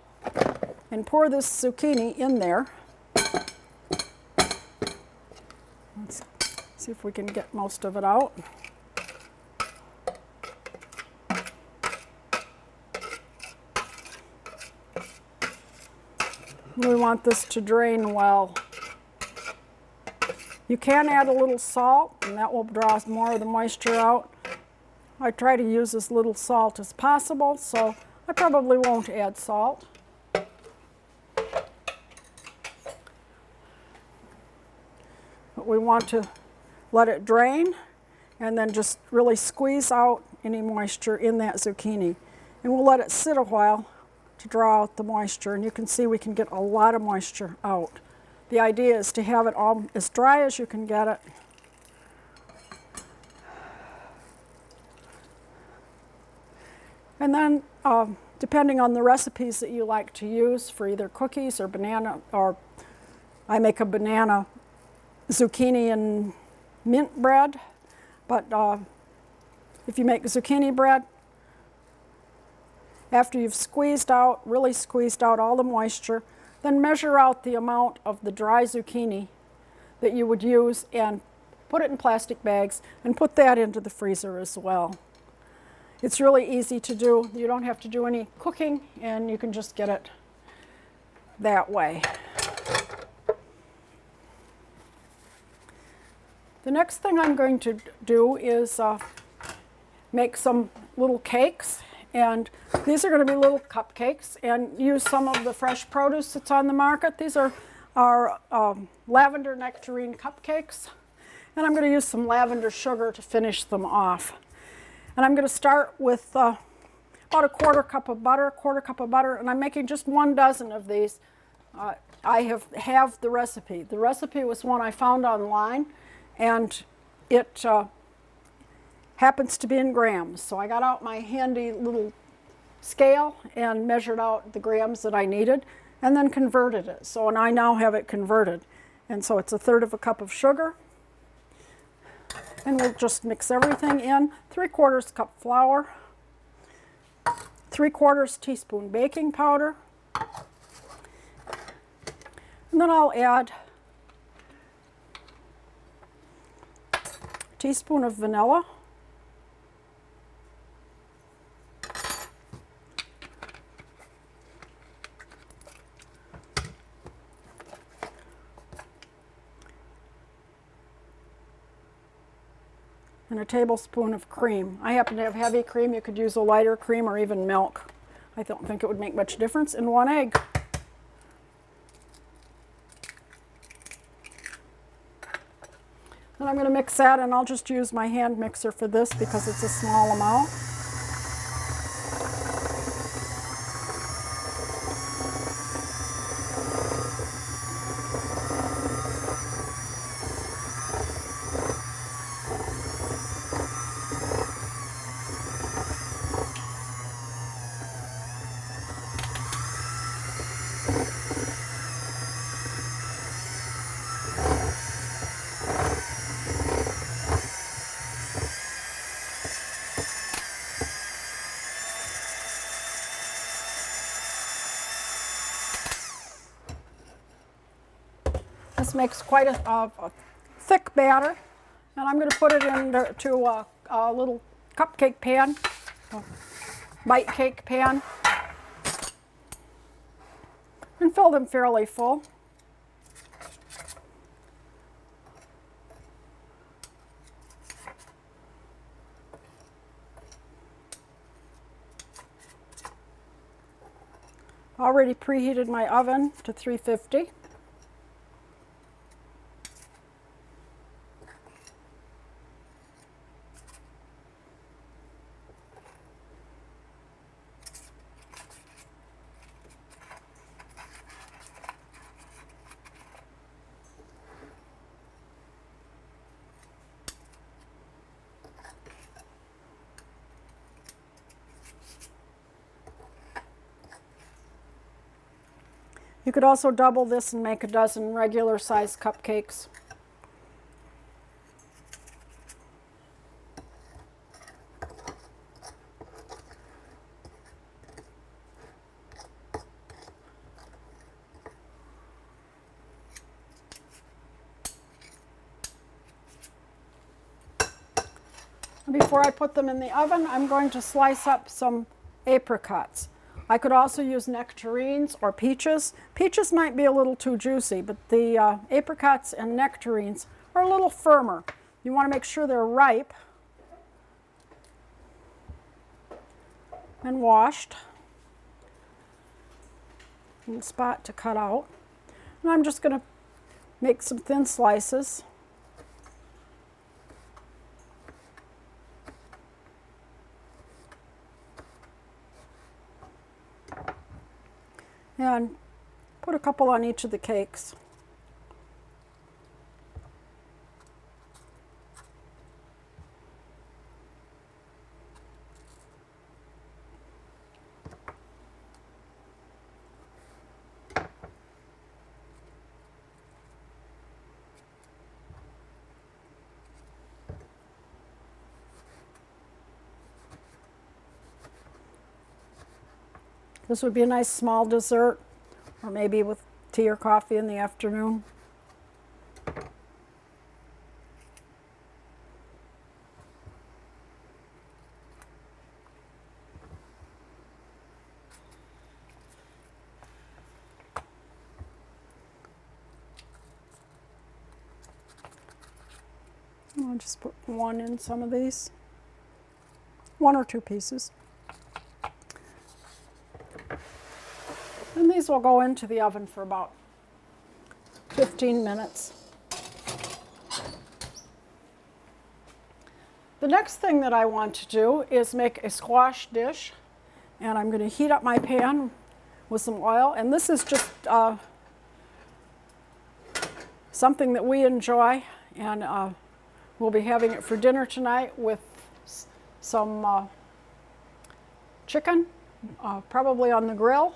and pour this zucchini in there. Let's see if we can get most of it out. We want this to drain well. You can add a little salt, and that will draw more of the moisture out. I try to use as little salt as possible, so I probably won't add salt. But we want to let it drain and then just really squeeze out any moisture in that zucchini. And we'll let it sit a while to draw out the moisture, and you can see we can get a lot of moisture out. The idea is to have it all as dry as you can get it. And then, depending on the recipes that you like to use for either cookies or banana, or I make a banana zucchini and mint bread, but if you make zucchini bread, after you've really squeezed out all the moisture, then measure out the amount of the dry zucchini that you would use and put it in plastic bags and put that into the freezer as well. It's really easy to do. You don't have to do any cooking, and you can just get it that way. The next thing I'm going to do is make some little cakes, and these are going to be little cupcakes, and use some of the fresh produce that's on the market. These are our lavender-nectarine cupcakes, and I'm going to use some lavender sugar to finish them off. And I'm going to start with about a quarter cup of butter, and I'm making just 1 dozen of these. I have the recipe. The recipe was one I found online, and it happens to be in grams. So I got out my handy little scale and measured out the grams that I needed, and then converted it. So, and I now have it converted. And so it's 1/3 cup of sugar. And we'll just mix everything in. 3/4 cup flour, 3/4 teaspoon baking powder, and then I'll add a teaspoon of vanilla, and a tablespoon of cream. I happen to have heavy cream. You could use a lighter cream or even milk. I don't think it would make much difference. And 1 egg. And I'm going to mix that, and I'll just use my hand mixer for this because it's a small amount. This makes quite a thick batter, and I'm going to put it into a little cupcake pan, a bite cake pan, and fill them fairly full. Already preheated my oven to 350. You could also double this and make a dozen regular size cupcakes. Before I put them in the oven, I'm going to slice up some apricots. I could also use nectarines or peaches. Peaches might be a little too juicy, but the apricots and nectarines are a little firmer. You want to make sure they're ripe and washed. And spot to cut out. And I'm just going to make some thin slices. And put a couple on each of the cakes. This would be a nice small dessert, or maybe with tea or coffee in the afternoon. I'll just put one in some of these, 1 or 2 pieces. And these will go into the oven for about 15 minutes. The next thing that I want to do is make a squash dish, and I'm going to heat up my pan with some oil, and this is just something that we enjoy, and we'll be having it for dinner tonight with some chicken, probably on the grill.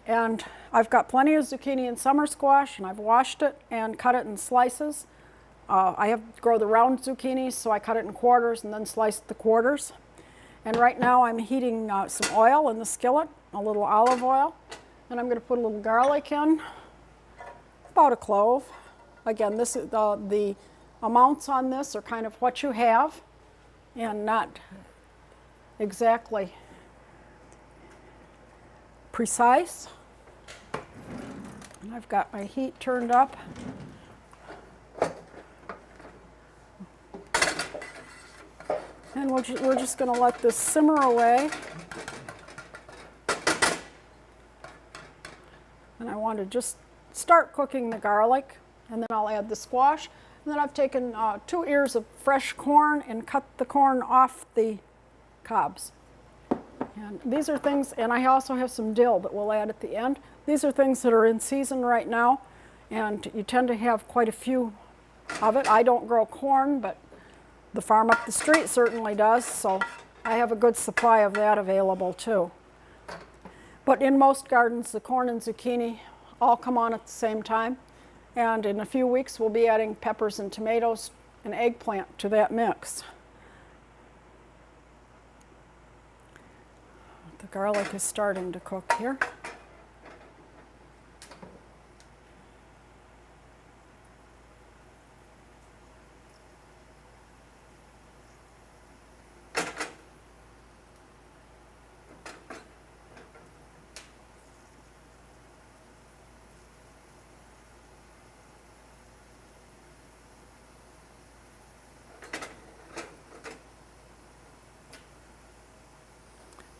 And I've got plenty of zucchini and summer squash, and I've washed it and cut it in slices. I have to grow the round zucchini, so I cut it in quarters and then slice the quarters. And right now I'm heating some oil in the skillet, a little olive oil, and I'm going to put a little garlic in, about a clove. Again, this is the amounts on this are kind of what you have, and not exactly precise. And I've got my heat turned up. And we're just going to let this simmer away. And I want to just start cooking the garlic, and then I'll add the squash. And then I've taken 2 ears of fresh corn and cut the corn off the cobs. And these are things, and I also have some dill that we'll add at the end. These are things that are in season right now, and you tend to have quite a few of it. I don't grow corn, but the farm up the street certainly does, so I have a good supply of that available too. But in most gardens, the corn and zucchini all come on at the same time, and in a few weeks we'll be adding peppers and tomatoes and eggplant to that mix. The garlic is starting to cook here.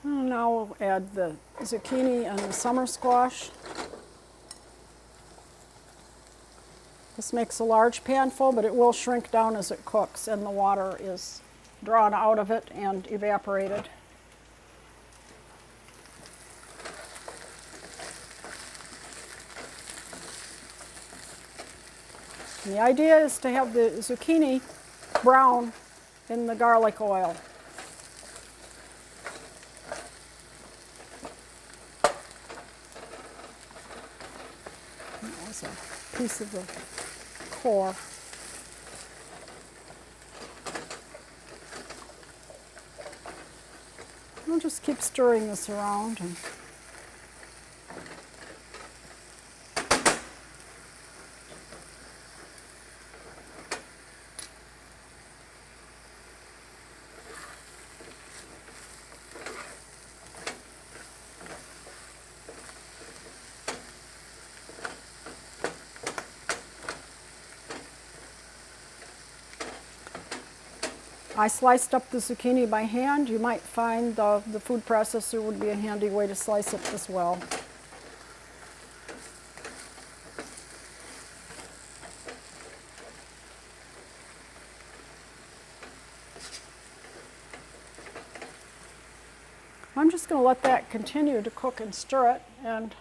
And now we'll add the zucchini and the summer squash. This makes a large pan full, but it will shrink down as it cooks and the water is drawn out of it and evaporated. And the idea is to have the zucchini brown in the garlic oil. That was a piece of the core. I'll just keep stirring this around. And I sliced up the zucchini by hand. You might find the food processor would be a handy way to slice it as well. I'm just going to let that continue to cook and stir it and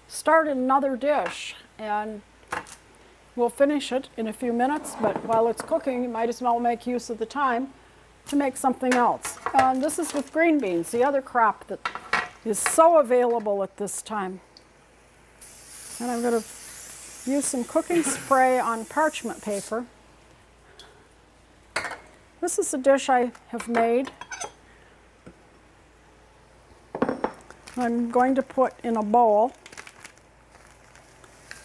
start another dish. And we'll finish it in a few minutes, but while it's cooking, you might as well make use of the time to make something else. And this is with green beans, the other crop that is so available at this time. And I'm going to use some cooking spray on parchment paper. This is a dish I have made. I'm going to put in a bowl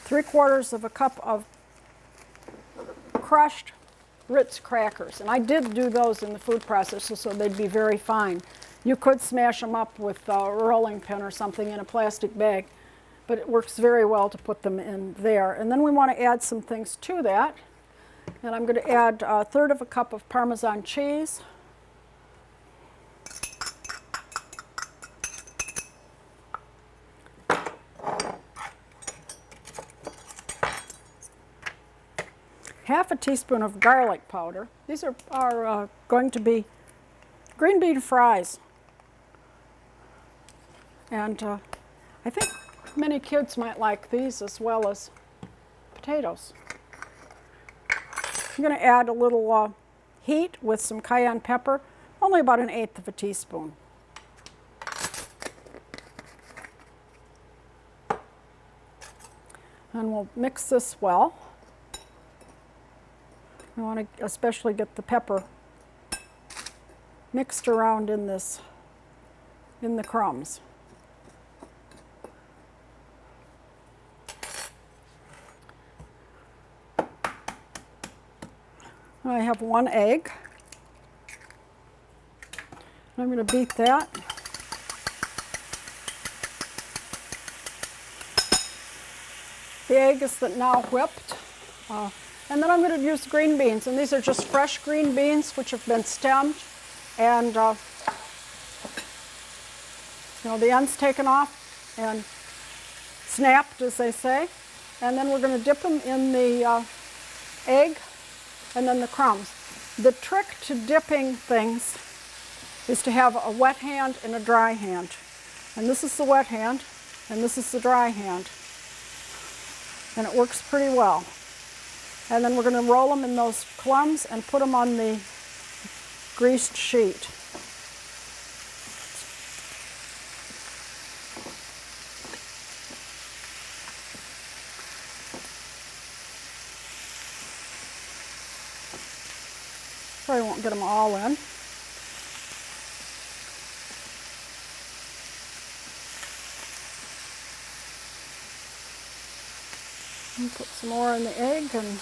3/4 of a cup of crushed Ritz crackers, and I did do those in the food processor so they'd be very fine. You could smash them up with a rolling pin or something in a plastic bag, but it works very well to put them in there. And then we want to add some things to that, and I'm going to add 1/3 of a cup of Parmesan cheese, half a teaspoon of garlic powder. These are going to be green bean fries. And I think many kids might like these as well as potatoes. I'm going to add a little heat with some cayenne pepper, only about 1/8 of a teaspoon. And we'll mix this well. I want to especially get the pepper mixed around in the crumbs. I have 1 egg. I'm going to beat that. The egg is now whipped. And then I'm going to use green beans, and these are just fresh green beans which have been stemmed and the end's taken off and snapped, as they say. And then we're going to dip them in the egg and then the crumbs. The trick to dipping things is to have a wet hand and a dry hand. And this is the wet hand, and this is the dry hand. And it works pretty well. And then we're going to roll them in those crumbs and put them on the greased sheet. Probably won't get them all in. And put some more in the egg and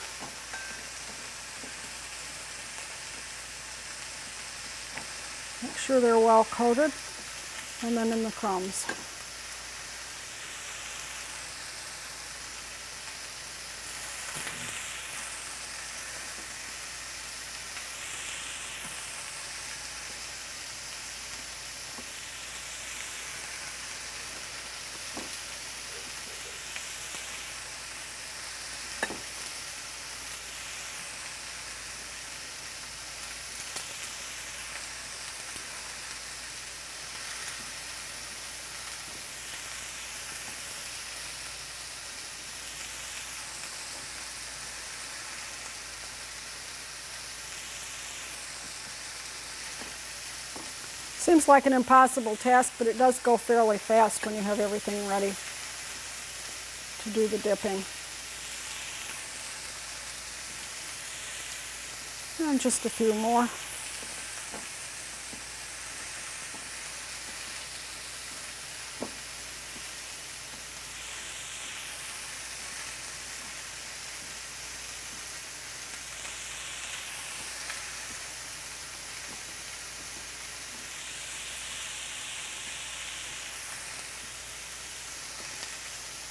make sure they're well coated, and then in the crumbs. Seems like an impossible task, but it does go fairly fast when you have everything ready to do the dipping. And just a few more.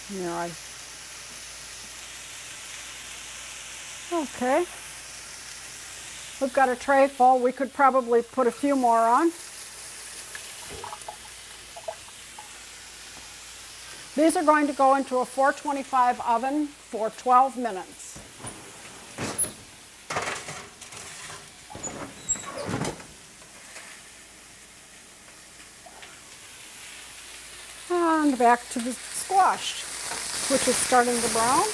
Yeah, okay. We've got a tray full. We could probably put a few more on. These are going to go into a 425 oven for 12 minutes. And back to the squash, which is starting to brown.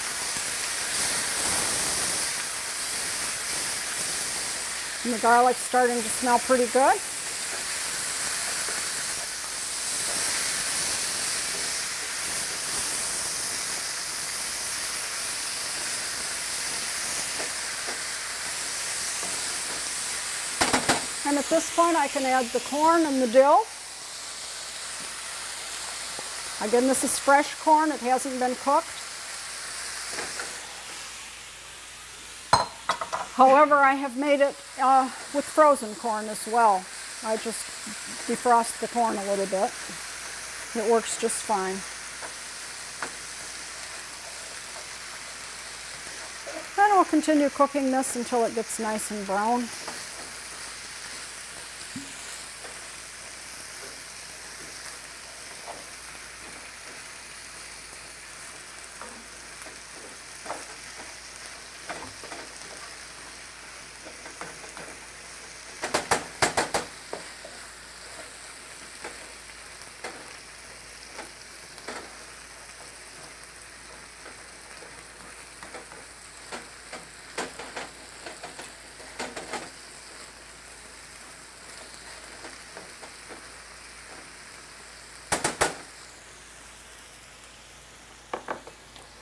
And the garlic's starting to smell pretty good. And at this point I can add the corn and the dill. Again, this is fresh corn, it hasn't been cooked. However, I have made it with frozen corn as well. I just defrost the corn a little bit. It works just fine. And I'll continue cooking this until it gets nice and brown.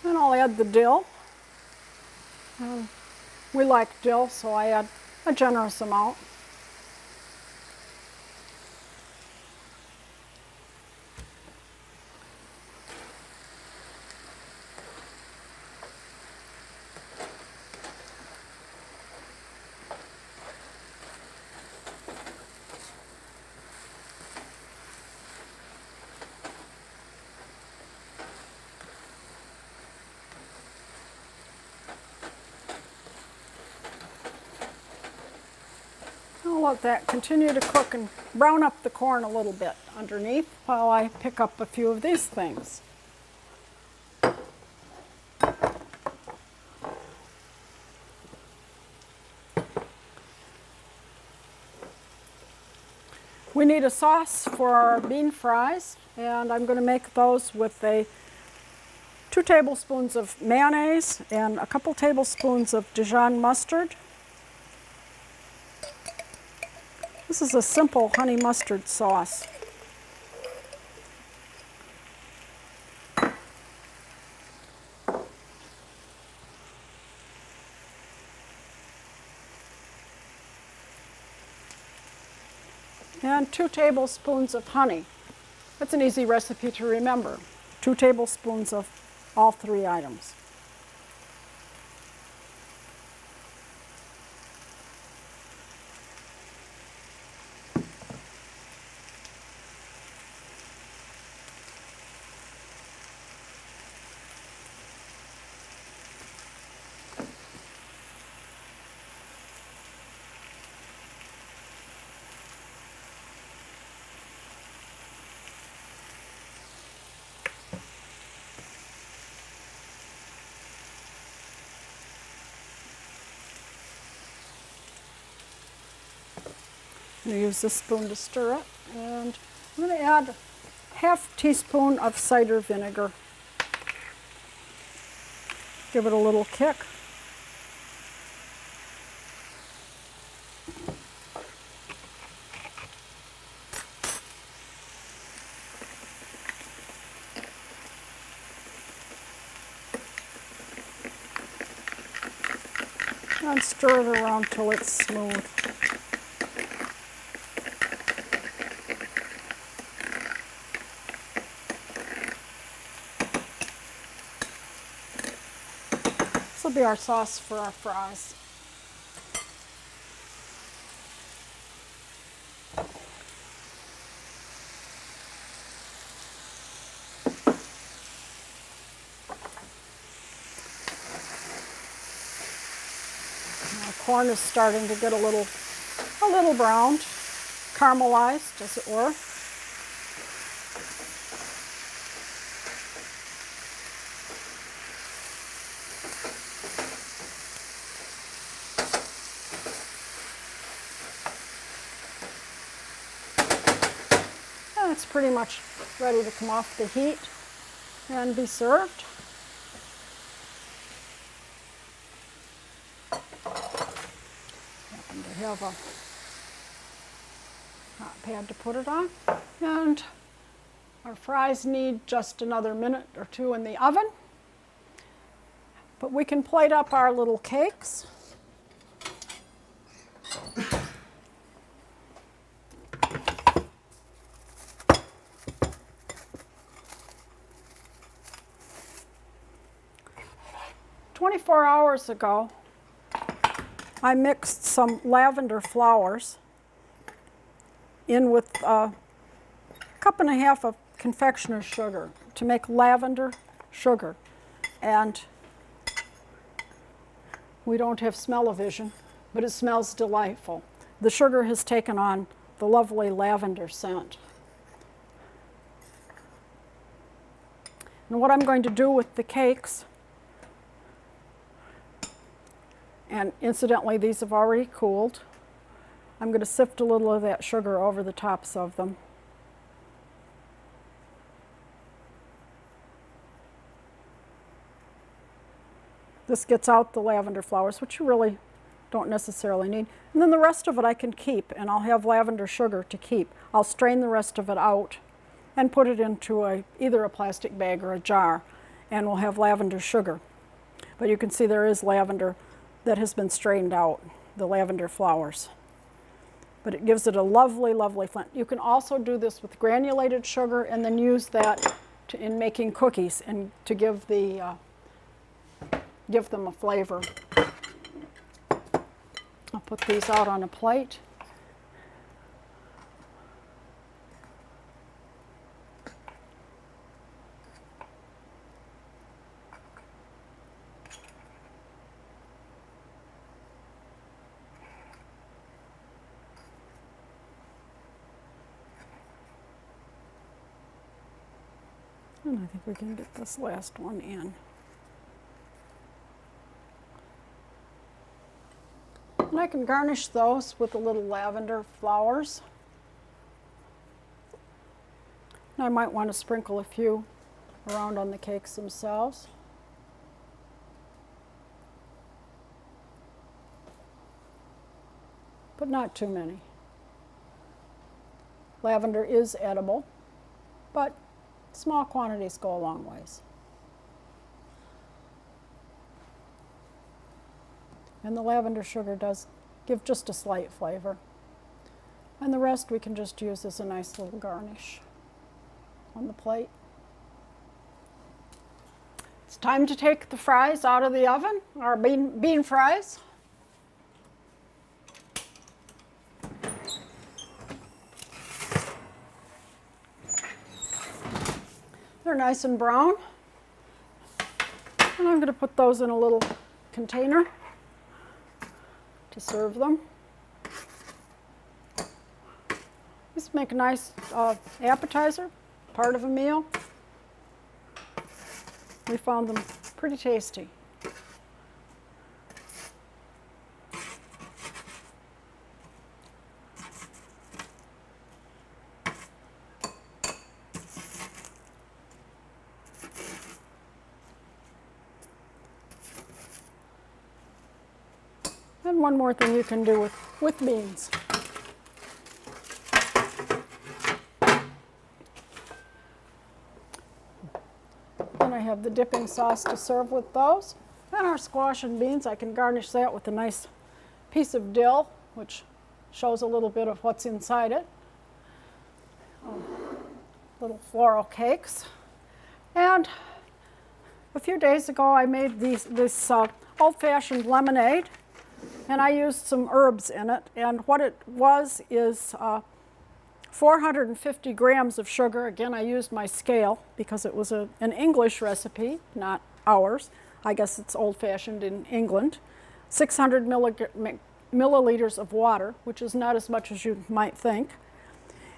And I'll add the dill. We like dill, so I add a generous amount. I'll let that continue to cook and brown up the corn a little bit underneath while I pick up a few of these things. We need a sauce for our bean fries, and I'm going to make those with 2 tablespoons of mayonnaise and a couple tablespoons of Dijon mustard. This is a simple honey mustard sauce. And 2 tablespoons of honey. That's an easy recipe to remember. 2 tablespoons of all 3 items. I'm going to use this spoon to stir it, and I'm going to add ½ teaspoon of cider vinegar. Give it a little kick. And stir it around till it's smooth. This will be our sauce for our fries. Our corn is starting to get a little browned, caramelized, as it were. It's pretty much ready to come off the heat and be served. Happen to have a hot pad to put it on. And our fries need just another minute or 2 in the oven. But we can plate up our little cakes. 24 hours ago, I mixed some lavender flowers in with a cup and a half of confectioner's sugar to make lavender sugar. And we don't have smell-o-vision, but it smells delightful. The sugar has taken on the lovely lavender scent. And what I'm going to do with the cakes, and incidentally, these have already cooled. I'm going to sift a little of that sugar over the tops of them. This gets out the lavender flowers, which you really don't necessarily need. And then the rest of it I can keep, and I'll have lavender sugar to keep. I'll strain the rest of it out and put it into either a plastic bag or a jar, and we'll have lavender sugar. But you can see there is lavender that has been strained out, the lavender flowers. But it gives it a lovely, lovely scent. You can also do this with granulated sugar and then use that in making cookies and to give them a flavor. I'll put these out on a plate. And I think we can get this last one in. And I can garnish those with a little lavender flowers. And I might want to sprinkle a few around on the cakes themselves. But not too many. Lavender is edible, but small quantities go a long ways. And the lavender sugar does give just a slight flavor. And the rest we can just use as a nice little garnish on the plate. It's time to take the fries out of the oven, our bean fries. They're nice and brown. And I'm going to put those in a little container to serve them. These make a nice appetizer, part of a meal. We found them pretty tasty. And one more thing you can do with beans. Then I have the dipping sauce to serve with those. And our squash and beans, I can garnish that with a nice piece of dill, which shows a little bit of what's inside it. Little floral cakes. And a few days ago I made this old-fashioned lemonade. And I used some herbs in it, and what it was is 450 grams of sugar. Again, I used my scale because it was an English recipe, not ours. I guess it's old-fashioned in England. 600 milliliters of water, which is not as much as you might think,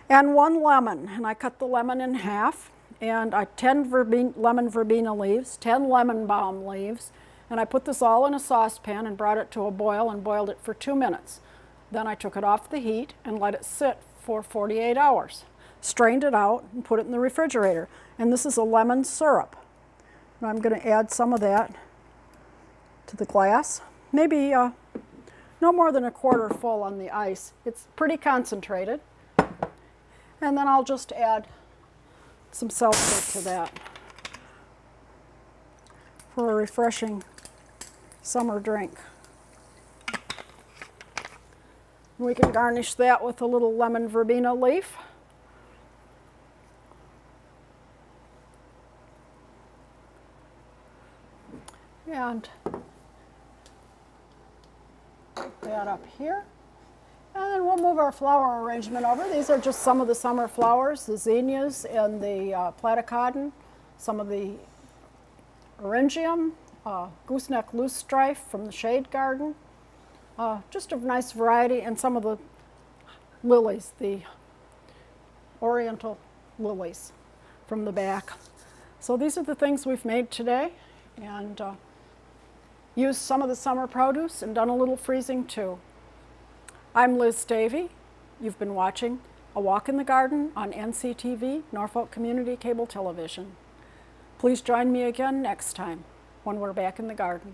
and 1 lemon. And I cut the lemon in half, and 10 lemon verbena leaves, 10 lemon balm leaves, and I put this all in a saucepan and brought it to a boil and boiled it for 2 minutes. Then I took it off the heat and let it sit for 48 hours. Strained it out and put it in the refrigerator. And this is a lemon syrup. And I'm going to add some of that to the glass. Maybe no more than a quarter full on the ice. It's pretty concentrated. And then I'll just add some seltzer to that for a refreshing summer drink. We can garnish that with a little lemon verbena leaf. And put that up here. And then we'll move our flower arrangement over. These are just some of the summer flowers, the zinnias and the platycodon, some of the orangium, gooseneck loosestrife from the shade garden. Just a nice variety, and some of the lilies, the oriental lilies from the back. So these are the things we've made today, and used some of the summer produce and done a little freezing too. I'm Liz Davey. You've been watching A Walk in the Garden on NCTV, Norfolk Community Cable Television. Please join me again next time when we're back in the garden.